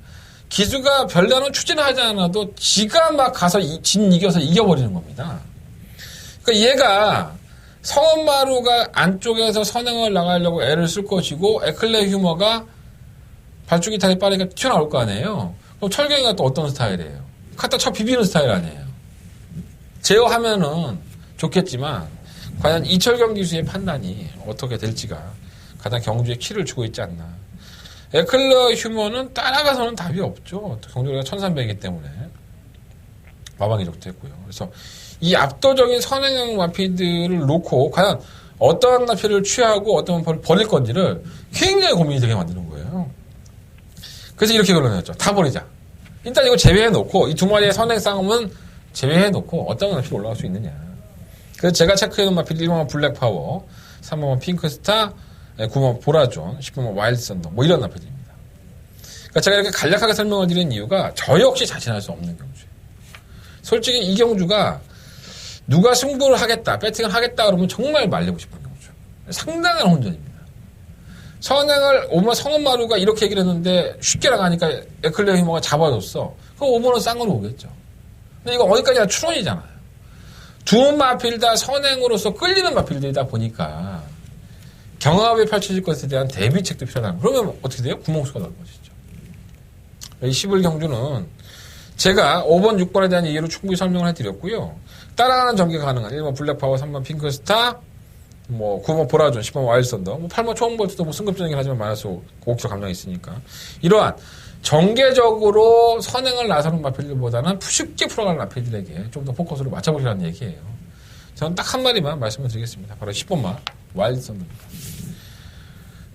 기수가 별다른 추진을 하지 않아도 지가 막 가서 이겨서 이겨버리는 겁니다. 그러니까 얘가 성은마루가 안쪽에서 선행을 나가려고 애를 쓸 것이고 에클레 휴머가 발주기 이탈이 빠르니까 튀어나올 거 아니에요. 그럼 철경이가 또 어떤 스타일이에요? 갖다 쳐 비비는 스타일 아니에요. 제어하면은 좋겠지만 과연 이철경 기수의 판단이 어떻게 될지가 가장 경주에 키를 주고 있지 않나. 에클레어 휴머는 따라가서는 답이 없죠. 경주가 1300이기 때문에 마방 이적도 했고요. 그래서 이 압도적인 선행형 마필들을 놓고 과연 어떠한 마필을 취하고 어떤 마필을 버릴 건지를 굉장히 고민이 되게 만드는 거예요. 그래서 이렇게 결론냈죠. 다 버리자. 일단 이거 제외해놓고 이 두 마리의 선행 싸움은 제외해놓고 어떤 마필이 올라갈 수 있느냐. 그래서 제가 체크해놓은 마필 1번은 블랙파워, 3번은 핑크스타, 9번은 보라존, 10번은 와일드 썬더 뭐 이런 마필입니다. 그러니까 제가 이렇게 간략하게 설명을 드린 이유가 저 역시 자신할 수 없는 경주예요. 솔직히 이 경주가 누가 승부를 하겠다, 배팅을 하겠다 그러면 정말 말리고 싶은 경주. 상당한 혼전입니다. 선행을 5번 성은마루가 이렇게 얘기를 했는데 쉽게 나가니까 에클레어 휴머가 잡아줬어. 그럼 5번은 쌍으로 오겠죠. 근데 이거 어디까지나 추론이잖아요. 두 마필 다 선행으로서 끌리는 마필들이다 보니까 경합에 펼쳐질 것에 대한 대비책도 필요하다. 그러면 어떻게 돼요? 구멍수가 나올 것이죠. 이 11경주는 제가 5번, 6번에 대한 이유를 충분히 설명을 해드렸고요. 따라가는 전개가 가능한 1번 블랙파워, 3번 핑크스타, 9번 보라존, 10번 와일드썬더, 8번 초음볼트도 승급전이긴 하지만 마이너스 고속력 감량이 있으니까. 이러한 전개적으로 선행을 나서는 마필들보다는 쉽게 풀어가는 마필들에게 좀 더 포커스를 맞춰보시라는 얘기예요. 저는 딱 한마디만 말씀을 드리겠습니다. 바로 10번만 와일드썬더입니다.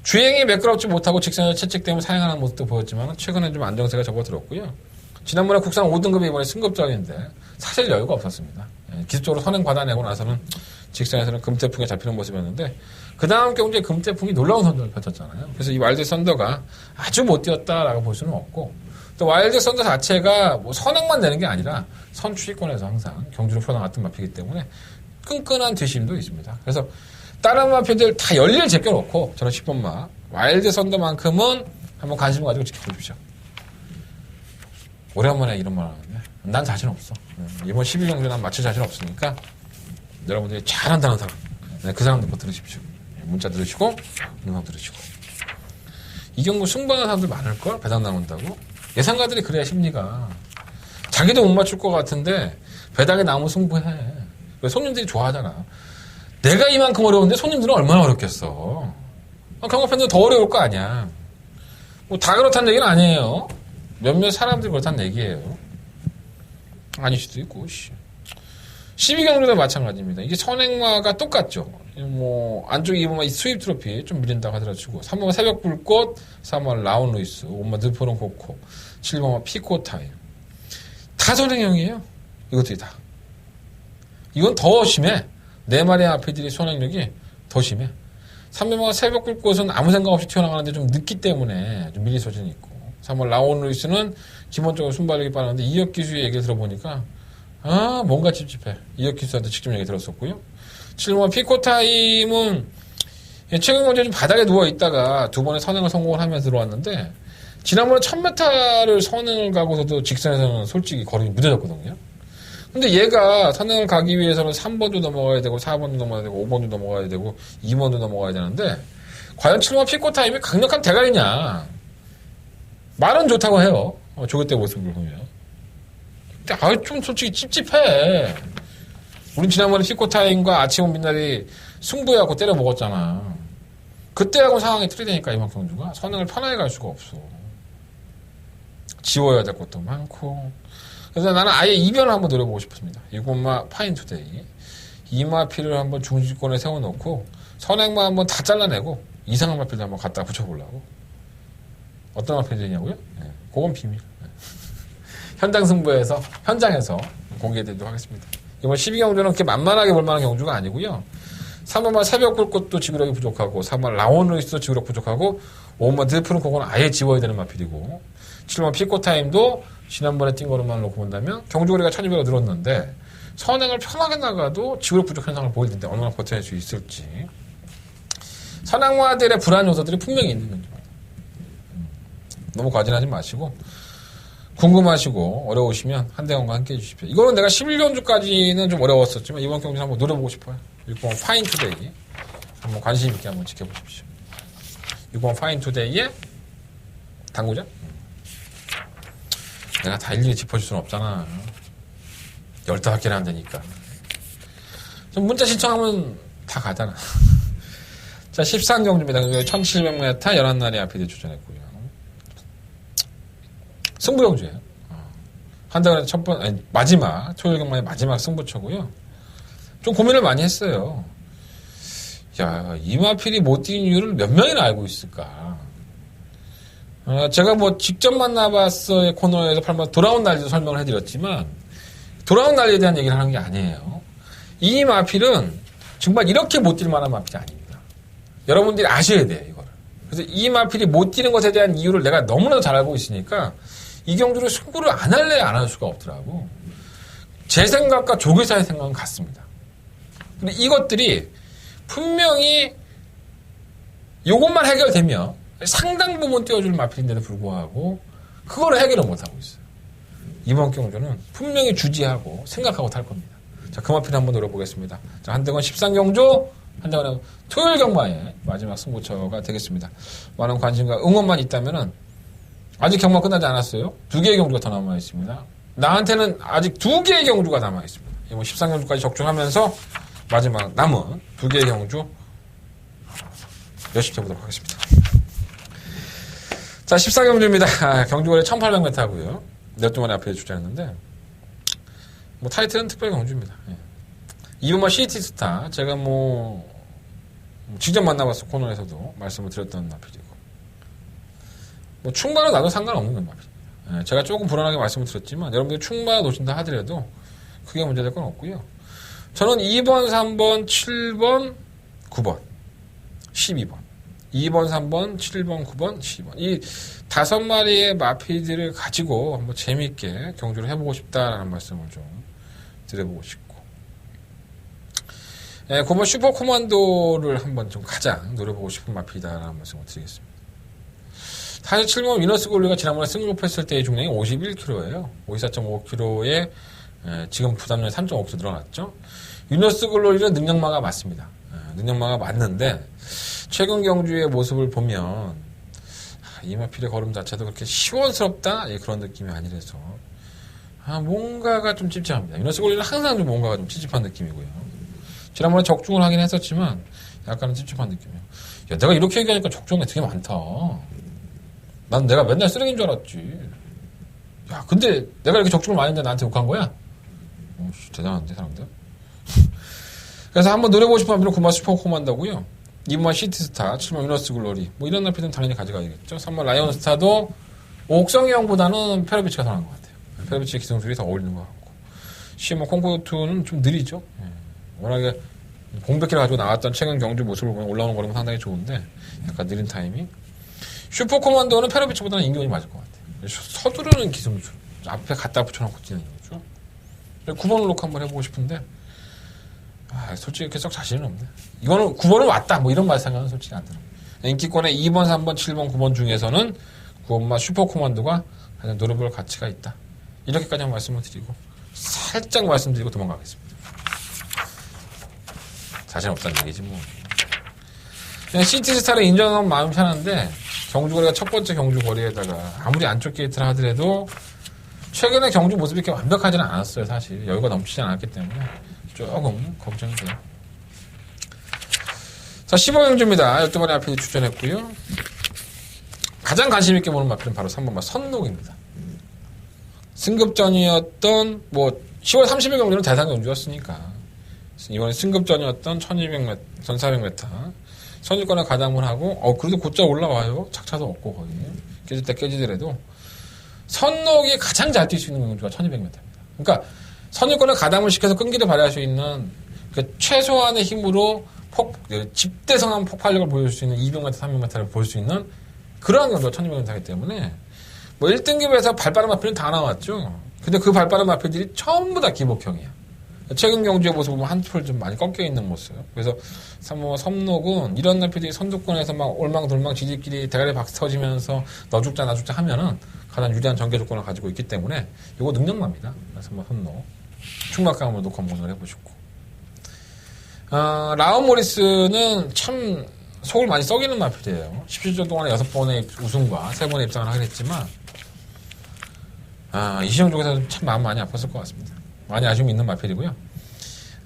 주행이 매끄럽지 못하고 직선에서 채찍 때문에 사행하는 모습도 보였지만 최근에 좀 안정세가 접어들었고요. 지난번에 국산 5등급이 이번에 승급전인데 사실 여유가 없었습니다. 기술적으로 선행 받아내고 나서는 직선에서는 금태풍에 잡히는 모습이었는데 그 다음 경주에 금태풍이 놀라운 선두를 펼쳤잖아요. 그래서 이 와일드 썬더가 아주 못 뛰었다라고 볼 수는 없고 또 와일드 썬더 자체가 선행만 내는 게 아니라 선취권에서 항상 경주를 풀어나갔던 마피이기 때문에 끈끈한 뒷심도 있습니다. 그래서 다른 마피들 다 열일 제껴놓고 저는 10번마 와일드 썬더만큼은 한번 관심 가지고 지켜보십시오. 오랜만에 이런 말 하는데 난 자신 없어. 이번 12경주 난 맞출 자신 없으니까 여러분들이 잘한다는 사람 그 사람 듣고 들으십시오. 문자 들으시고 음악 들으시고 이 경우 승부하는 사람들 많을걸? 배당 나온다고? 예상가들이 그래야 심리가 자기도 못 맞출 것 같은데 배당에 나오면 승부해. 손님들이 좋아하잖아. 내가 이만큼 어려운데 손님들은 얼마나 어렵겠어. 경마팬들은 더 어려울 거 아니야. 다 그렇다는 얘기는 아니에요. 몇몇 사람들이 그렇다는 얘기예요. 아닐 수도 있고. 12경주도 마찬가지입니다. 이게 선행마가 똑같죠. 안쪽에 입으면 수입 트로피 좀 밀린다고 하더라도 치고 3번은 새벽 불꽃, 4번은 라운 루이스, 5번 느포론 코코, 7번은 피코 타임. 다 선행형이에요. 이것들이 다. 이건 더 심해. 네 마리 앞에들이 선행력이 더 심해. 3번은 새벽 불꽃은 아무 생각 없이 튀어나가는데 좀 늦기 때문에 좀 밀릴 소진이 있고 3번 라운 루이스는 기본적으로 순발력이 빠르는데 이혁 기수의 얘기를 들어보니까 뭔가 찝찝해. 이혁 기수한테 직접 얘기 들었었고요. 7번 피코타임은 최근 먼저 좀 바닥에 누워있다가 두 번의 선행을 성공을 하면서 들어왔는데 지난번에 1000m를 선행을 가고서도 직선에서는 솔직히 거리가 무뎌졌거든요. 근데 얘가 선행을 가기 위해서는 3번도 넘어가야 되고 4번도 넘어가야 되고 5번도 넘어가야 되고 2번도 넘어가야 되는데 과연 7번 피코타임이 강력한 대가리냐. 말은 좋다고 해요. 조교 때 모습을 보면. 근데 좀 솔직히 찝찝해. 우린 지난번에 피코타임과 아치온 빛날이 승부해갖고 때려 먹었잖아. 그때하고 상황이 틀리다니까 이번 경주가. 선행을 편하게 갈 수가 없어. 지워야 될 것도 많고. 그래서 나는 아예 이변을 한번 노려보고 싶습니다. 이것만 파인투데이. 이마피를 한번 중지권에 세워놓고 선행만 한번 다 잘라내고 이상한 마필도 한번 갖다 붙여보려고. 어떤 마필이냐고요? 네, 그건 비밀. 네. 현장에서 공개해드리도록 하겠습니다. 이번 12경주는 그렇게 만만하게 볼만한 경주가 아니고요. 3번만 새벽 불꽃도 지구력이 부족하고 3번 라온 루이스도 지구력 부족하고 5번 드프는 그거는 아예 지워야 되는 마필이고 7번 피코타임도 지난번에 뛴 거로만 놓고 본다면 경주거리가 1200가 늘었는데 선행을 편하게 나가도 지구력 부족 현상을 보일 텐데 얼마나 버텨낼 수 있을지 선행마들의 불안 요소들이 분명히 있는 경주입니다. 너무 과진하지 마시고 궁금하시고 어려우시면 한대원과 함께 해주십시오. 이거는 내가 11경주까지는 좀 어려웠었지만 이번 경주는 한번 노려보고 싶어요. 6번 파인투데이 한번 관심 있게 한번 지켜보십시오. 6번 파인투데이의 당구장? 내가 다 일일이 짚어줄 수는 없잖아. 15개나 안 되니까. 좀 문자 신청하면 다 가잖아. 자, 13경주입니다. 1700m 11날이 앞에 출전했고요. 승부경주예요. 한 달에 마지막, 토요일 경마의 마지막 승부처고요. 좀 고민을 많이 했어요. 야, 이마필이 못 뛰는 이유를 몇 명이나 알고 있을까? 제가 직접 만나봤어의 코너에서 돌아온 난리도 설명을 해드렸지만, 돌아온 난리에 대한 얘기를 하는 게 아니에요. 이 마필은 정말 이렇게 못 뛸 만한 마필이 아닙니다. 여러분들이 아셔야 돼요, 이거를. 그래서 이 마필이 못 뛰는 것에 대한 이유를 내가 너무나도 잘 알고 있으니까, 이 경주를 승부를 안 할래 안 할 수가 없더라고. 제 생각과 조교사의 생각은 같습니다. 근데 이것들이 분명히 이것만 해결되면 상당 부분 띄워줄 마필인데도 불구하고 그거를 해결을 못하고 있어요. 이번 경주는 분명히 주지하고 생각하고 탈 겁니다. 자, 그 마필 한번 노려보겠습니다. 자, 한대건 13경주, 한대건은 토요일 경마의 마지막 승부처가 되겠습니다. 많은 관심과 응원만 있다면은 아직 경마 끝나지 않았어요. 2개의 경주가 더 남아 있습니다. 나한테는 아직 2개의 경주가 남아있습니다. 뭐 13경주까지 적중하면서 마지막 남은 2개의 경주 열심히 해보도록 하겠습니다. 자, 14경주입니다. 경주거리 1800m 하고요. 12마리 앞에 주차했는데, 뭐, 타이틀은 특별 경주입니다. 예. 이번만 CT 스타, 제가 직접 만나봤어, 코너에서도 말씀을 드렸던 마필이고. 뭐, 충마로 나도 상관없는 건 마필입니다. 예. 제가 조금 불안하게 말씀을 드렸지만, 여러분들이 충마 놓친다 하더라도, 크게 문제될 건 없고요. 저는 2번, 3번, 7번, 9번, 12번. 2번, 3번, 7번, 9번, 12번. 이 5마리의 마피들을 가지고 한번 재미있게 경주를 해보고 싶다라는 말씀을 좀 드려보고 싶고. 예, 9번 슈퍼 코만도를 한번 좀 가장 노려보고 싶은 마피다라는 말씀을 드리겠습니다. 사실 7번 위너스 골리가 지난번에 승급했을 때의 중량이 51kg예요. 54.5kg에 지금 부담량이 3.5kg 늘어났죠. 위너스 골리는 능력마가 맞습니다. 능력마가 맞는데 최근 경주의 모습을 보면 이 마필의 걸음 자체도 그렇게 시원스럽다 그런 느낌이 아니라서 뭔가가 좀 찝찝합니다. 위너스 골리는 항상 좀 뭔가가 좀 찝찝한 느낌이고요. 지난번에 적중을 하긴 했었지만 약간은 찝찝한 느낌이에요. 야, 내가 이렇게 얘기하니까 적중이 되게 많다. 난 내가 맨날 쓰레기인 줄 알았지. 야, 근데 내가 이렇게 적중을 많이 했는데 나한테 욕한 거야? 대단한데 사람들. 그래서 한번 노려보고 싶은 마필은 9번 슈퍼 코만다고요. 2번 시티스타, 7번 위너스 글로리 뭐 이런 나필은 당연히 가져가야겠죠. 3번 라이온스타도 옥성이 형보다는 페로비치가 더 나은 것 같아요. 페로비치의 기성술이 더 어울리는 것 같고 10번 콩코투는 좀 느리죠. 워낙에 공백기를 가지고 나왔던 최근 경주 모습을 보면 올라오는 거는 상당히 좋은데 약간 느린 타이밍. 슈퍼 코만도는 페로비치보다는 인경이 맞을 것 같아요. 서두르는 기성술 앞에 갖다 붙여놓고 뛰는 거죠. 9번을 놓고 한번 해보고 싶은데 솔직히 이렇게 썩 자신은 없네. 이거는 9번은 왔다. 뭐 이런 말 생각은 솔직히 안 들어요. 인기권의 2번, 3번, 7번, 9번 중에서는 9번마 슈퍼 코만도가 가장 노려볼 가치가 있다. 이렇게까지 한 말씀을 드리고 살짝 말씀드리고 도망가겠습니다. 자신 없다는 얘기지 뭐. 그냥 시티스타를 인정하면 마음 편한데 경주거리가 첫 번째 경주거리에다가 아무리 안쪽 게이트를 하더라도 최근에 경주 모습이 이렇게 완벽하지는 않았어요. 사실 여유가 넘치지 않았기 때문에 조금 걱정이 돼요. 자, 15경주입니다. 12마리 앞에 출전했고요. 가장 관심 있게 보는 마필은 바로 3번 선록입니다. 승급전이었던 10월 30일 경주는 대상 경주였으니까 이번에 승급전이었던 1200m, 1400m 선두권에 가담을 하고 그래도 곧잘 올라와요. 착차도 없고 거의 깨질 때 깨지더라도 선록이 가장 잘 뛸 수 있는 경주가 1200m입니다. 그러니까 선두권에 가담을 시켜서 끈기를 발휘할 수 있는 최소한의 힘으로 집대성한 폭발력을 보여줄 수 있는 200m, 300m를 볼 수 있는 그러한 경주가 1200m이기 때문에 1등급에서 발빠른 마필은 다 나왔죠. 근데 그 발빠른 마필들이 전부 다 기복형이야. 최근 경주의 모습 보면 한풀 좀 많이 꺾여 있는 모습. 그래서 3번 섬록은 이런 마필들이 선두권에서 막 올망돌망 지지끼리 대가리 박수 터지면서 너 죽자 나 죽자 하면은 가장 유리한 전개 조건을 가지고 있기 때문에 이거 능력납니다. 그래서 3번 섬록. 충막감을 놓고 한번 해보시고. 라운 모리스는 참 속을 많이 썩이는 마필이에요. 17년 동안에 6번의 우승과 3번의 입상을 하긴 했지만, 이시영 쪽에서 참 마음 많이 아팠을 것 같습니다. 많이 아쉬움이 있는 마필이고요.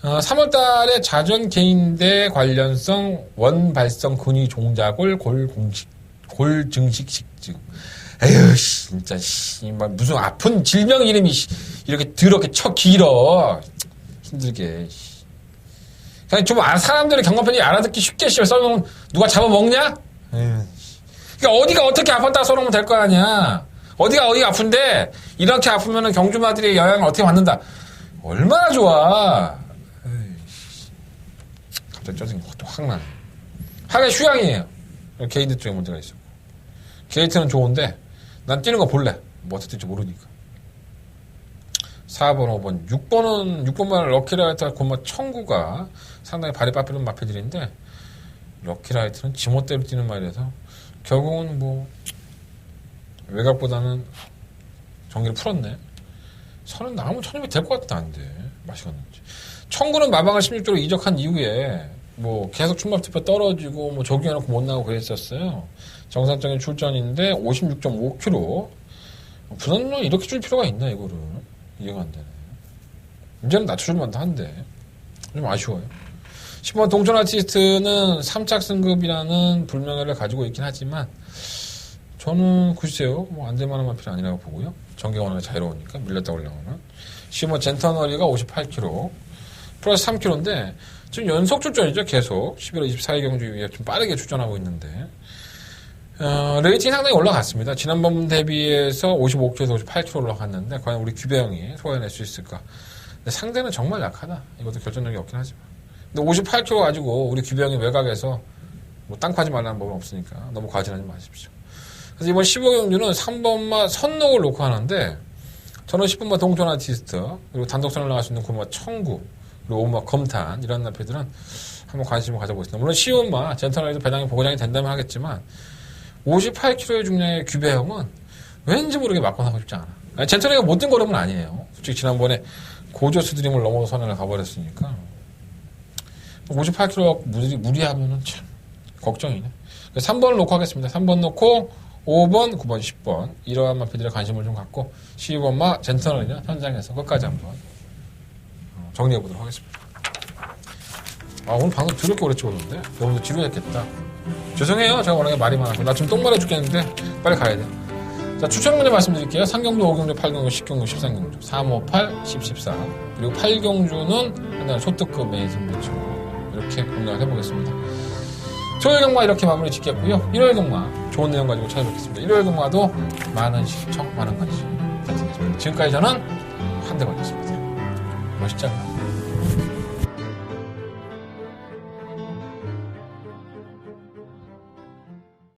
3월 달에 자전 개인대 관련성 원발성 근위 종자골 골 증식 식증. 에휴, 진짜, 무슨 아픈 질병 이름이, 이렇게 더럽게 길어. 힘들게, 그냥 좀 사람들의 경험편이 알아듣기 쉽게 써놓으면 누가 잡아먹냐? 그러니까 어디가 어떻게 아팠다고 써놓으면 될 거 아니야. 어디가 아픈데, 이렇게 아프면은 경주마들의 영향을 어떻게 받는다. 얼마나 좋아. 갑자기 짜증이 확 나네. 하긴 휴양이에요. 게이트 쪽에 문제가 있었고. 게이트는 좋은데, 난 뛰는 거 볼래. 뭐 어떻게 될지 모르니까. 4번, 5번, 6번만 럭키라이트와 고마 청구가 상당히 발이 빠삐는 마필들인데, 럭키라이트는 지멋대로 뛰는 말이라서, 결국은 외곽보다는 전기를 풀었네. 선은 나가면 1200 될 것 같다, 안 돼. 맛이 갔는지. 청구는 마방을 16조로 이적한 이후에, 계속 춤밥 투표 떨어지고, 적용해놓고 못 나오고 그랬었어요. 정상적인 출전인데, 56.5kg. 부산은 이렇게 줄 필요가 있나, 이거를. 이해가 안 되네. 이제는 낮춰줄만도 한데 좀 아쉬워요. 10번 동전 아티스트는 3착 승급이라는 불명예를 가지고 있긴 하지만 저는 글쎄요 뭐 안 될 만한 마필이 아니라고 보고요. 전개가 워낙 자유로우니까 밀렸다 올라오는 10번 젠터너리가 58km 플러스 3km인데 지금 연속 출전이죠. 계속 11월 24일 경주 위에 좀 빠르게 출전하고 있는데 레이팅이 상당히 올라갔습니다. 지난번 대비해서 55km에서 58km 올라갔는데 과연 우리 규배형이 소화해낼 수 있을까. 근데 상대는 정말 약하다. 이것도 결정력이 없긴 하지만 근데 58km 가지고 우리 규배형이 외곽에서 뭐 땅 파지 말라는 법은 없으니까 너무 과진하지 마십시오. 그래서 이번 15경주는 3번마 선록을 놓고 하는데 저는 10번마 동전 아티스트 그리고 단독선을 나갈 수 있는 9번마 청구 그리고 5번마 검탄 이런 나피들은 한번 관심을 가져보겠습니다. 물론 15번마 젠터널에도 배당이 보장이 된다면 하겠지만 58kg의 중량의 규배형은 왠지 모르게 맞고 나가고 싶지 않아. 젠터널이가 못된 걸음은 아니에요. 솔직히 지난번에 고조 스드림을 넘어서 선을 가버렸으니까 58kg 무리하면은 참 걱정이네. 3번을 놓고 하겠습니다. 3번 놓고 5번, 9번, 10번 이러한 마피들의 관심을 좀 갖고 12번마 젠터널이나 현장에서 끝까지 한번 정리해보도록 하겠습니다. 오늘 방송 더럽게 오래 찍었는데 여러분도 지루했겠다. 죄송해요. 제가 워낙에 말이 많아서 나 지금 똥 마려 죽겠는데 빨리 가야 돼. 자, 추천 문제 말씀드릴게요. 상경주, 5경주, 8경주, 10경주, 13경주 3, 5, 8, 10, 14 그리고 8경주는 한달 초특급 메인 승부처 이렇게 공략을 해보겠습니다. 토요일 경마 이렇게 마무리 짓겠고요. 일요일 경마 좋은 내용 가지고 찾아뵙겠습니다. 일요일 경마도 많은 시청, 많은 관심 부탁드리겠습니다. 지금까지 저는 한대관이었습니다. 멋있잖아요.